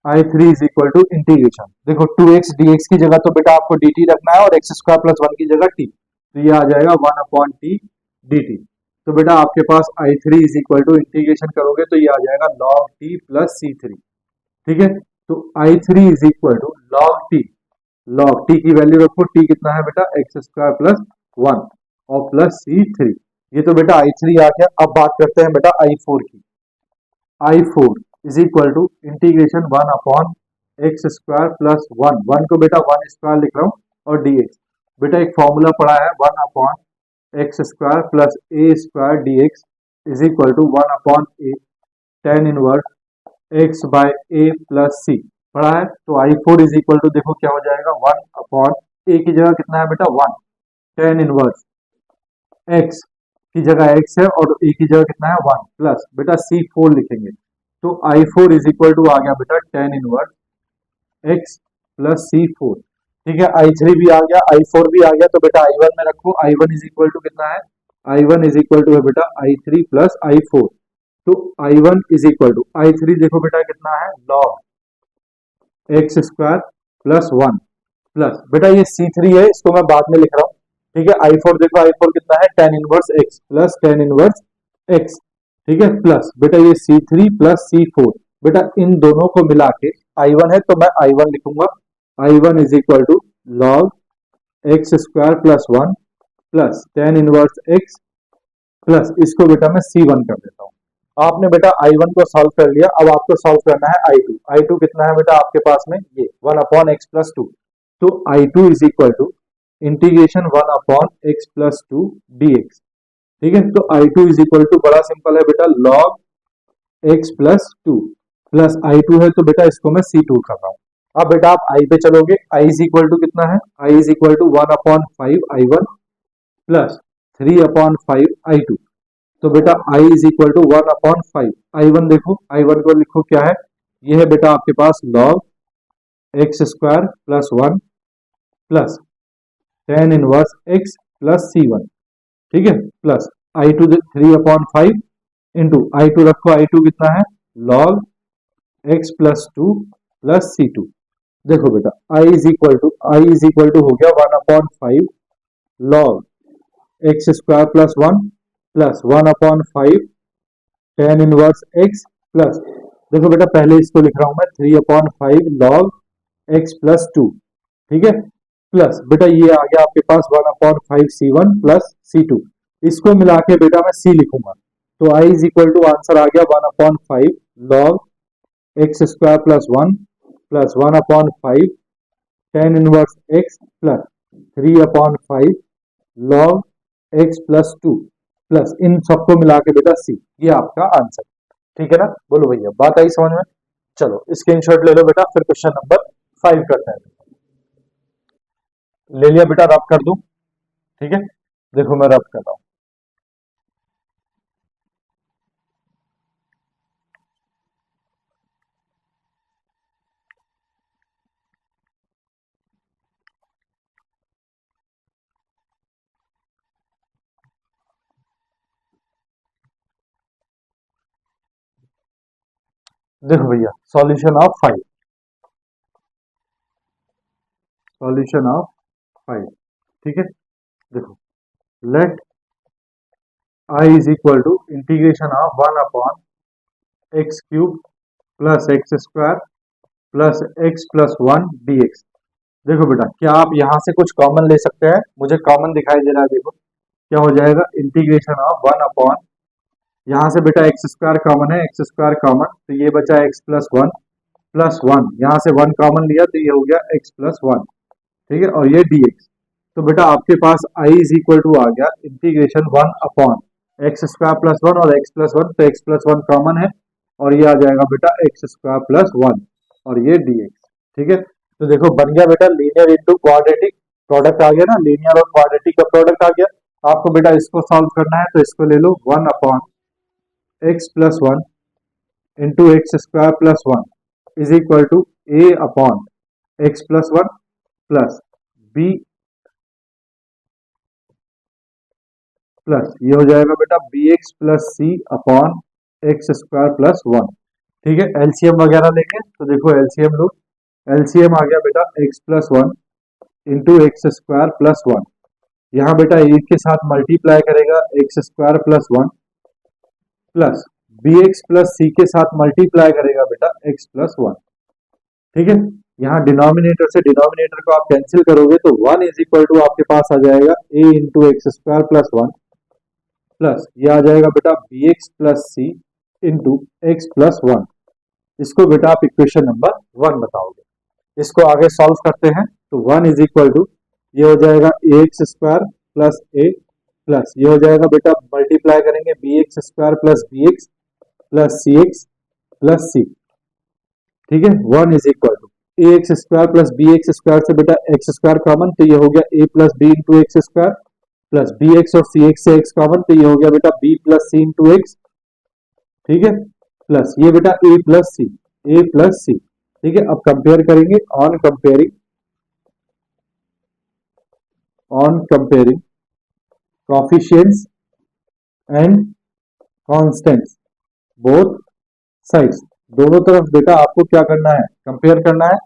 I3 is equal to integration, देखो 2x dx की जगह तो बेटा आपको dt रखना है और एक्स स्क्वायर प्लस वन की जगह t, तो ये आ जाएगा 1 अपॉन टी dt। तो बेटा आपके पास I3 is equal to integration करोगे तो ये आ जाएगा log t प्लस c3। ठीक है, तो I3 is equal to log t की वैल्यू रखो, t कितना है बेटा एक्स स्क्वायर प्लस वन और प्लस c3, ये तो बेटा I3 आ गया। अब बात करते हैं बेटा I4 की। I4 is equal to integration one upon x square plus one, one को बेटा वन स्क्वायर लिख रहा हूँ और dx। बेटा एक फॉर्मूला पड़ा है one upon x square plus a square d x is equal to one upon a tan inverse x by a plus c पढ़ा है। तो I4 इज इक्वल टू देखो क्या हो जाएगा, वन अपॉन ए की जगह कितना है बेटा वन, टेन इनवर्स एक्स की जगह एक्स है और ए की जगह कितना है वन, प्लस बेटा C4 लिखेंगे, तो I4 इज इक्वल टू आ गया बेटा ten inverse x plus C4। ठीक है, I3 भी आ गया, I4 भी आ गया, तो बेटा I1 में रखो, I1 इज इक्वल टू कितना है, I1 इज इक्वल टू है बेटा I3 प्लस I4। तो I1 is equal to I3 देखो बेटा कितना है log x square plus one plus बेटा ये C3 है, इसको मैं बाद में लिख रहा हूँ। ठीक है, I4 देखो I4 कितना है ten inverse x plus tan inverse x. ठीक है, प्लस बेटा ये C3 प्लस C4, बेटा इन दोनों को मिला के I1 है तो मैं I1 लिखूंगा, I1 is equal to log x square plus one plus tan inverse x plus इसको बेटा मैं C1 कर देता हूँ। आपने बेटा I1 को सॉल्व कर लिया, अब आपको सॉल्व करना है I2 कितना है बेटा आपके पास में ये one upon x plus two, तो I2 is equal to integration one upon x plus two d x. ठीक है, तो I2 इज इक्वल टू बड़ा सिंपल है बेटा log x plus two plus I2 है तो बेटा इसको मैं C2 कर रहा हूँ। अब बेटा आप I पे चलोगे, I इज इक्वल टू कितना है, I is equal to one upon five I1 plus three upon five I2, तो बेटा I is equal to one upon five I1 देखो, I1 को लिखो क्या है, ये है बेटा आपके पास log x square plus one plus tan inverse x plus C1। ठीक है, plus I2 three upon five into I2 रखो, I2 कितना है log x plus two plus C2। देखो बेटा I इज इक्वल टू हो गया one upon five log x square plus one plus one upon five tan inverse x plus, देखो बेटा पहले इसको लिख रहा हूं मैं three upon five log x plus two. ठीक है, प्लस बेटा ये आ गया आपके पास one upon five C1 plus C2, इसको मिला के बेटा मैं C लिखूंगा, तो I is equal to answer आ गया one upon five log x square plus one upon five tan inverse x plus three upon five log x plus two plus इन सबको मिला के बेटा C, ये आपका आंसर। ठीक है ना, बोलो भैया बात आई समझ में। चलो स्क्रीनशॉट ले लो बेटा, फिर क्वेश्चन नंबर 5 करते हैं। ले लिया बेटा, रब कर दूं? ठीक है, देखो मैं रब कर रहा हूं। देखो भैया, सॉल्यूशन ऑफ 5, सॉल्यूशन ऑफ 5, ठीक है। देखो, let I is equal to integration of 1 upon x cube plus x square plus x plus 1 dx। देखो बेटा, क्या आप यहां से कुछ कॉमन ले सकते हैं? मुझे कॉमन दिखाई दे रहा है, देखो क्या हो जाएगा, इंटीग्रेशन ऑफ 1 अपॉन, यहाँ से बेटा एक्स स्क्वायर कॉमन है, एक्स स्क्वायर कॉमन, तो ये बचा एक्स प्लस वन, यहाँ से 1 कॉमन लिया तो ये हो गया एक्स प्लस 1, ठीक है, और ये dx। तो बेटा आपके पास I इज इक्वल टू आ गया integration 1 upon x square plus 1 और एक्स प्लस 1, तो एक्स प्लस 1 कॉमन है और ये आ जाएगा बेटा एक्स स्क्वायर प्लस 1 और ये dx, ठीक है। तो देखो बन गया बेटा लीनियर इंटू क्वाड्रेटिक, प्रोडक्ट आ गया ना, लीनियर और क्वाड्रेटिक का प्रोडक्ट आ गया। आपको बेटा इसको सॉल्व करना है, तो इसको ले लो 1 upon x plus 1 into x square plus 1 is equal to a upon x plus 1 plus b plus ये हो जाएगा बेटा b x plus c upon x square plus 1, ठीक है। एलसीएम वगैरह लेंगे तो देखो एलसीएम लो, एलसीएम आ गया बेटा x plus 1 into x square plus 1, यहाँ बेटा एक के साथ मल्टीप्लाई करेगा x square plus 1 plus B x plus c के साथ मल्टीप्लाई करेगा बेटा एक्स प्लस 1, ठीक है। यहाँ डिनोमिनेटर से डिनोमिनेटर को आप कैंसिल करोगे तो 1 इज इक्वल टू आपके पास आ जाएगा a into x square plus 1 प्लस ये आ जाएगा बेटा b x plus c into x plus 1। इसको बेटा आप इक्वेशन नंबर 1 बताओगे। इसको आगे सॉल्व करते हैं तो 1 इज इक्वल टू ये हो जाएगा A x square plus A plus ये हो जाएगा बेटा मल्टीप्लाई करेंगे B X square plus B x plus सी एक्स प्लस सी, ठीक है। 1 is equal to A x square plus B X square से बेटा एक्स स्क्वायर कॉमन, तो ये हो गया A plus B into x square plus B X और C X से एक्स कॉमन, तो ये हो गया बेटा B plus c into x, ठीक है, प्लस ये बेटा ए प्लस सी, ए प्लस सी, ठीक है। अब कंपेयर करेंगे, on comparing coefficients and constants both sides, दोनों तरफ बेटा आपको क्या करना है, कंपेयर करना है।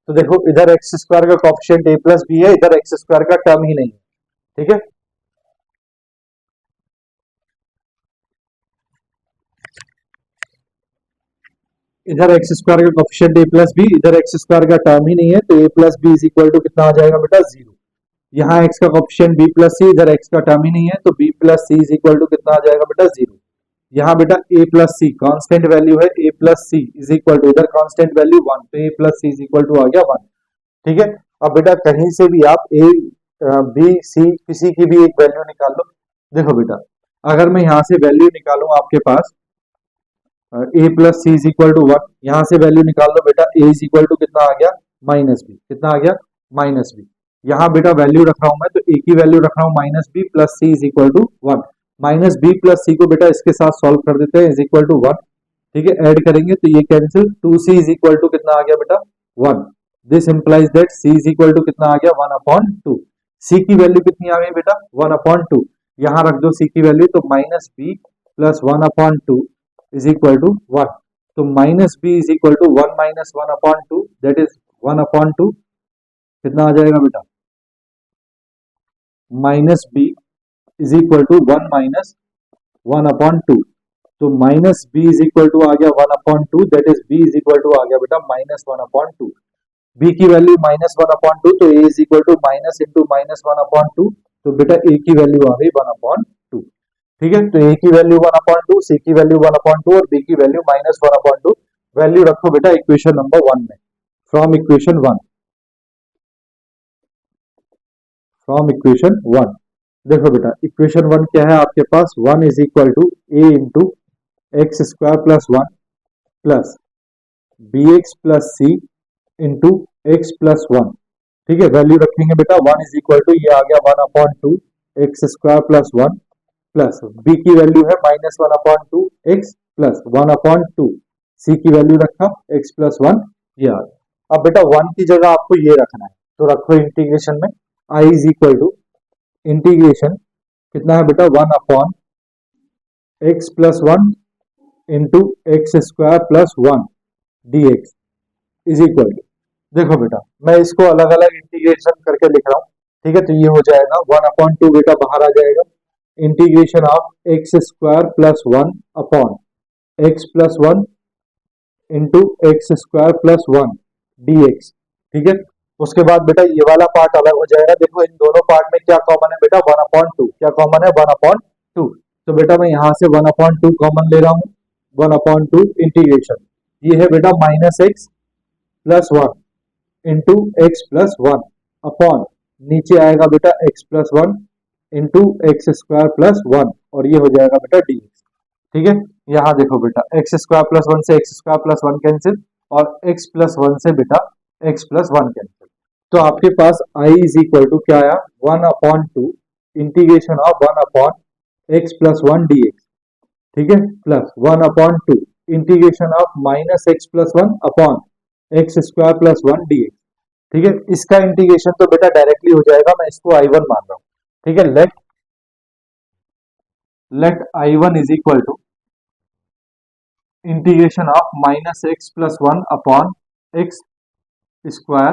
तो देखो इधर एक्स स्क्वायर का कोफिशिएंट ए प्लस बी है, इधर एक्स स्क्वायर का टर्म ही नहीं है, ठीक है। इधर एक्स स्क्वायर का कोफिशिएंट ए प्लस बी, इधर एक्स स्क्वायर का टर्म ही नहीं है, तो A plus B is equal to कितना आ जाएगा बेटा 0। यहाँ एक्स का कोफिशिएंट बी प्लस सी, इधर एक्स का टर्म ही नहीं है, तो B plus C is equal to कितना आ जाएगा बेटा 0। यहाँ बेटा ए प्लस सी कॉन्स्टेंट वैल्यू है, ए plus C is equal to इधर कॉन्स्टेंट वैल्यू 1, तो A plus C is equal to आ गया 1, ठीक है। अब बेटा कहीं से भी आप ए बी सी किसी की भी एक वैल्यू निकाल लो। देखो बेटा अगर मैं यहाँ से वैल्यू निकालूं आपके पास ए plus C is equal to 1, यहाँ से वैल्यू निकाल लो बेटा ए इज इक्वल टू कितना आ गया माइनस बी, कितना आ गया माइनस बी। यहाँ बेटा वैल्यू रख रहा हूं मैं, तो ए की वैल्यू रख रहा हूं minus B plus C is equal to 1, minus B plus C को बेटा इसके साथ सॉल्व कर देते हैं, इज इक्वल टू 1, ठीक है। ऐड करेंगे तो ये cancel, 2c is equal to कितना आ गया बेटा 1, this implies that c is equal to कितना आ गया 1 अपॉन 2, c की वैल्यू कितनी आ गई बेटा 1 अपॉन 2, यहाँ रख दो c की वैल्यू, तो minus B plus 1 upon 2 is equal to 1, तो minus B is equal to 1 minus 1 upon 2 that is 1 upon 2, कितना आ जाएगा बेटा minus B is equal to 1 minus 1 upon 2, तो minus B is equal to आ गया 1 upon 2 that is B is equal to आ गया बेटा माइनस 1 अपॉन 2, बी की वैल्यू माइनस 1 अपॉन 2, तो A is equal to minus into minus 1 upon 2, तो बेटा ए की वैल्यू आ गई 1 अपॉन 2, ठीक है। तो ए की वैल्यू 1 अपॉन 2, सी की वैल्यू 1 अपॉन 2 और बी की वैल्यू माइनस 1 अपॉन 2, वैल्यू रखो बेटा इक्वेशन नंबर 1 में, फ्रॉम इक्वेशन 1, फ्रॉम इक्वेशन 1। देखो बेटा इक्वेशन 1 क्या है आपके पास, 1 is equal to A into x square plus 1 plus B x plus c into x plus one. ठीक है, वैल्यू रखेंगे बेटा, वन इज इक्वल टू ये आ गया one upon two x square plus one, plus B की value है minus one upon two x plus one upon two, C की वैल्यू रखा एक्स प्लस वन, ये आ गया। अब बेटा वन की जगह आपको ये रखना है, तो रखो इंटीग्रेशन में I is equal to integration कितना है बेटा, one upon x plus one into x square plus one D x is equal to, देखो बेटा मैं इसको अलग अलग इंटीग्रेशन करके लिख रहा हूँ। ठीक है, तो ये हो जाएगा वन अपॉन टू बेटा बाहर आ जाएगा, integration of x square plus one upon x plus one into x square plus one D x. ठीक है, उसके बाद बेटा ये वाला पार्ट अलग हो जाएगा। देखो इन दोनों पार्ट में क्या कॉमन है बेटा, वन अपॉन टू, क्या कॉमन है, वन अपॉन टू। तो बेटा मैं यहाँ से वन अपॉन टू कॉमन ले रहा हूँ, वन अपॉन टू इंटीग्रेशन ये है बेटा minus x plus one into x plus one upon नीचे आएगा बेटा x plus one into x square plus one, और ये हो जाएगा बेटा डी एक्स। ठीक है, यहाँ देखो बेटा एक्स स्क्वायर प्लस वन से x square plus one cancel, और एक्स प्लस वन से बेटा एक्स प्लस वन कैंसिल। तो आपके पास आई इज इक्वल टू क्या आया, one upon two integration of one upon x plus one D x. ठीक है, plus one upon two integration of minus x plus one upon x square plus one D x. ठीक है, इसका integration तो बेटा directly हो जाएगा, मैं इसको आई वन मान रहा हूं। ठीक है, let I one is equal to integration of minus x plus one upon x square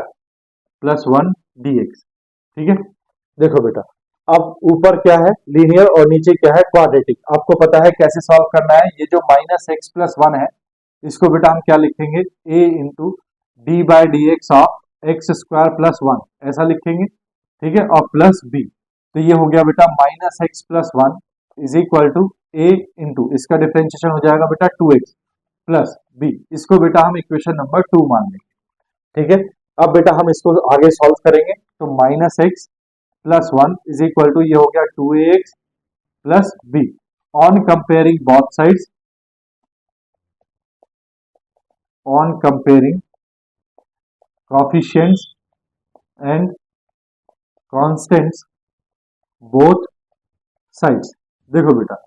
plus one D x. ठीक है, देखो बेटा अब ऊपर क्या है लीनियर और नीचे क्या है क्वाड्रेटिक, आपको पता है कैसे सॉल्व करना है। ये जो माइनस एक्स प्लस वन है इसको बेटा हम क्या लिखेंगे, A into D by D x of x square plus one, ऐसा लिखेंगे। ठीक है, और प्लस बी, तो ये हो गया बेटा minus x plus one is equal to A into इसका डिफरेंशिएशन हो जाएगा बेटा टू एक्स प्लस बी, इसको बेटा हम इक्वेशन नंबर टू मान लेंगे। ठीक है, अब बेटा हम इसको आगे सॉल्व करेंगे, तो minus x plus one is equal to ये हो गया two A x plus b, on comparing both sides, on comparing coefficients and constants both sides। देखो बेटा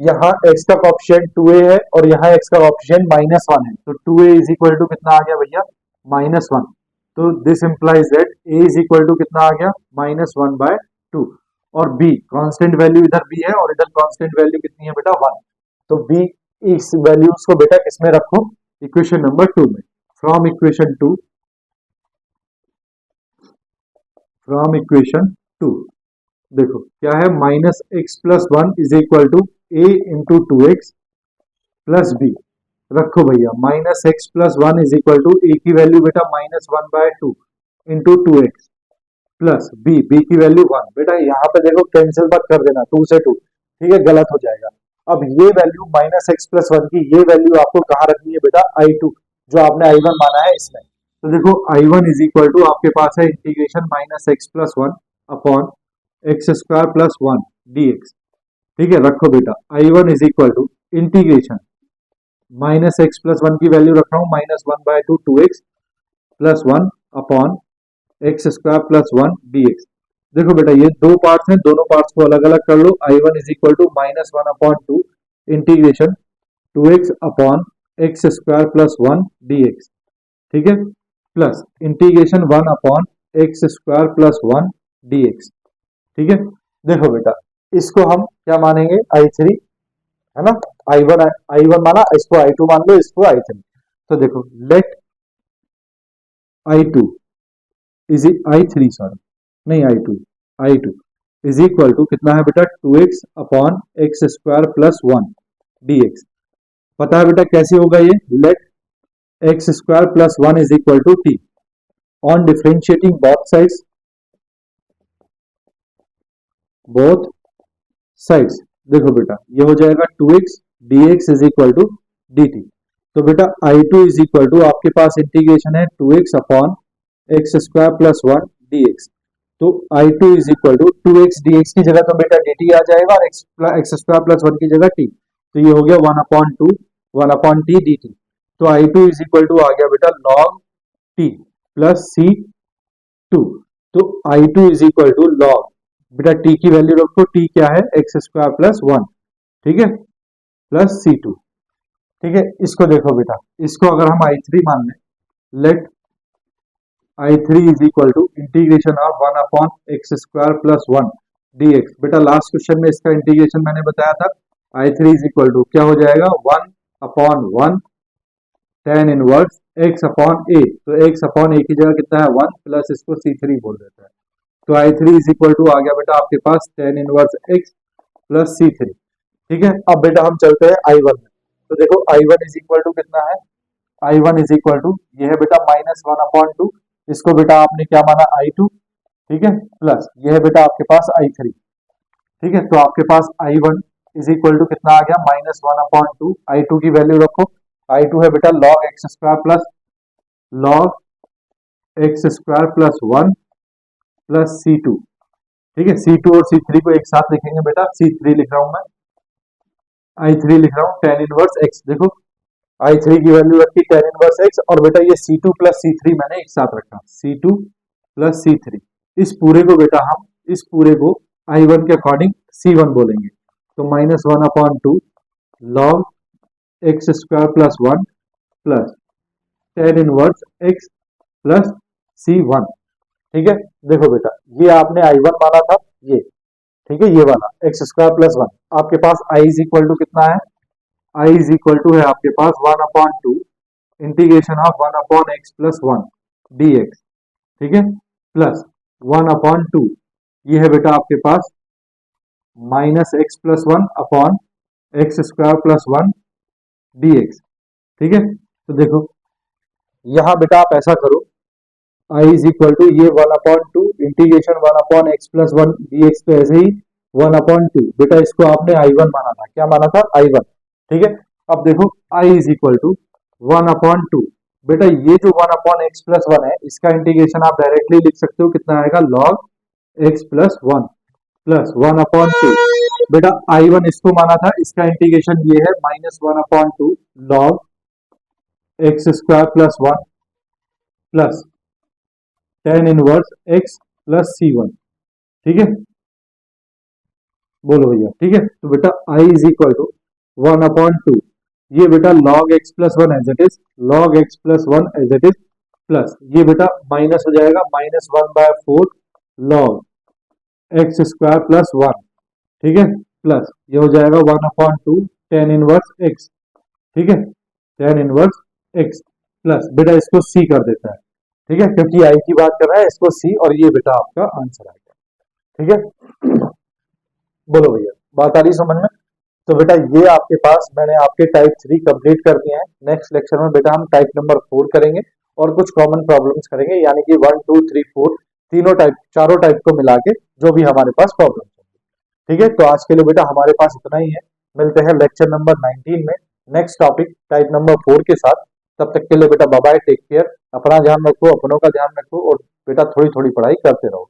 यहाँ x का कोएफिशिएंट 2a है और यहाँ x का कोएफिशिएंट माइनस वन है, तो 2a इज इक्वल टू कितना आ गया भैया, माइनस वन। तो this implies that a is equal to कितना आ गया, माइनस वन बाय टू, और b कांस्टेंट वैल्यू इधर b है और इधर कांस्टेंट वैल्यू कितनी है बेटा, वन। तो b इस वैल्यूज को बेटा किसमें रखो, इक्वेशन नंबर टू में। From equation two, from equation two देखो क्या है, minus x plus one is equal to A into two x plus B, रखो भैया minus x plus one is equal to ए की वैल्यू बेटा minus one by two into two x plus B, B की value one. बेटा यहाँ पे देखो cancel मत कर देना, टू से टू, ठीक है, गलत हो जाएगा। अब ये value minus x plus one की ये वैल्यू आपको कहाँ रखनी है बेटा, आई टू, जो आपने आई वन माना है इसमें। तो देखो I one is equal to आपके पास है integration minus x plus one upon x square plus one D x. ठीक है, रखो बेटा I one is equal to integration minus x plus one की वैल्यू रख रहा हूँ minus one by two two x plus one upon x square plus one D x. देखो बेटा ये दो पार्ट्स हैं, दोनों पार्ट्स को अलग अलग कर लो। I one is equal to minus one upon two integration two x upon x square plus one D x. ठीक है, plus integration one upon x square plus one D x. ठीक है, देखो बेटा इसको हम क्या मानेंगे, आई थ्री है ना, आई वन माना, इसको आई टू मान लो, इसको आई थ्री। तो देखो let I two is I three, sorry नहीं I two is equal to कितना है बेटा, two x upon x square plus one D x. पता है बेटा कैसे होगा ये, let x square plus one is equal to t, on differentiating both sides. देखो बेटा ये हो जाएगा two x D x is equal to d t. तो बेटा I two is equal to आपके पास इंटीग्रेशन है two x upon x square plus one D X. तो I two is equal to two x D X की जगह तो बेटा डी टी आ जाएगा और एक्स स्क्वायर प्लस वन की जगह टी, तो ये हो गया one upon t d t. तो I two is equal to आ गया बेटा लॉग टी प्लस C2। तो I2 is equal to log, बेटा t की वैल्यू रखो, t क्या है एक्स स्क्वायर प्लस 1, ठीक है, प्लस C2, ठीक है। इसको देखो बेटा, इसको अगर हम I3 मान लें, let I3 is equal to integration of 1 upon x square plus 1 dx। बेटा लास्ट क्वेश्चन में इसका इंटीग्रेशन मैंने बताया था, I3 इज इक्वल टू क्या हो जाएगा 1 upon 1 tan inverse x upon a। तो x अपॉन a की जगह कितना है 1 प्लस इसको C3 बोल देता है। तो I3 इज इक्वल टू आ गया बेटा आपके पास tan inverse x plus C3, ठीक है। अब बेटा हम चलते हैं I1 में। तो देखो I1 इज इक्वल टू कितना है, I1 इज इक्वल टू ये है बेटा -1/2, इसको बेटा आपने क्या माना I2, ठीक है, प्लस ये है बेटा आपके पास I3, ठीक है। तो आपके पास I1 इज इक्वल टू कितना आ गया -1/2, I2 की वैल्यू रखो, I2 है बेटा log x square plus 1 plus C2, ठीक है। C2 और C3 को एक साथ लिखेंगे बेटा, C3 लिख रहा हूं मैं, I3 लिख रहा हूं tan इनवर्स x। देखो I3 की वैल्यू रखी tan इनवर्स x, और बेटा ये C2 प्लस C3 मैंने एक साथ रखा, C2 प्लस C3। इस पूरे को बेटा हम इस पूरे को I1 के अकॉर्डिंग C1 बोलेंगे। तो -1/2 log x square plus 1 plus tan inverse x plus C1, ठीक है। देखो बेटा ये आपने I1 माना था, ये ठीक है, ये वाला एक्स स्क्वायर प्लस 1, आपके पास I इज इक्वल टू कितना है, I इज इक्वल टू है आपके पास 1/2 integration of 1 upon x plus 1 dx, ठीक है, प्लस 1/2 ये है बेटा आपके पास -x plus 1 upon x square plus 1 dx, ठीक है। तो देखो यहां बेटा आप ऐसा करो, I इज इक्वल टू ये 1/2 integration 1 upon x plus 1 dx पे ऐसे ही 1/2, बेटा इसको आपने I1 माना था, क्या माना था I1, ठीक है। अब देखो I इज इक्वल टू 1/2, बेटा ये जो 1 अपॉन एक्स प्लस 1 है, इसका इंटीग्रेशन आप डायरेक्टली लिख सकते हो, कितना आएगा log x प्लस 1 प्लस 1/2, बेटा I1 इसको माना था, इसका इंटीग्रेशन ये है -1/2 log x square plus 1 plus tan inverse x plus C1, ठीक है, बोलो भैया, ठीक है। तो बेटा I इज इक्वल टू 1/2 ये बेटा log x plus 1 as it is, log x plus 1 as it is, plus ये बेटा माइनस हो जाएगा -1/4 log x स्क्वायर प्लस 1, ठीक है, प्लस ये हो जाएगा 1/2 tan इनवर्स x, ठीक है, tan इनवर्स x प्लस बेटा इसको c कर देता है, ठीक है, क्योंकि I की बात कर रहा है, इसको c, और ये बेटा आपका आंसर आएगा, ठीक है। बोलो भैया, बात आ रही समझ में। तो बेटा ये आपके पास मैंने आपके टाइप 3 कंप्लीट कर दिए हैं। नेक्स्ट लेक्चर में बेटा हम टाइप नंबर 4 करेंगे और कुछ कॉमन प्रॉब्लम्स करेंगे, यानी कि 1 2 3 4 तीनों टाइप, चारों टाइप को मिला के जो भी हमारे पास प्रॉब्लम होंगी, ठीक है। तो आज के लिए बेटा हमारे पास इतना ही है, मिलते हैं लेक्चर नंबर 19 में नेक्स्ट टॉपिक टाइप नंबर 4 के साथ। तब तक के लिए बेटा बाय बाय, टेक केयर, अपना ध्यान रखो, अपनों का ध्यान रखो, और बेटा थोड़ी थोड़ी पढ़ाई करते रहो।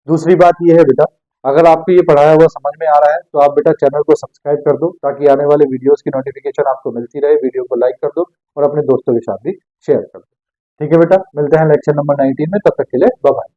दूसरी बात यह है बेटा, अगर आपको ये पढ़ाया हुआ समझ में आ रहा है तो आप बेटा चैनल को सब्सक्राइब कर दो, ताकि आने वाले वीडियोस की नोटिफिकेशन आपको मिलती रहे। वीडियो को लाइक कर दो और अपने दोस्तों के साथ भी शेयर कर दो, ठीक है बेटा। मिलते हैं लेक्चर नंबर 19 में, तब तक के लिए बाय बाय।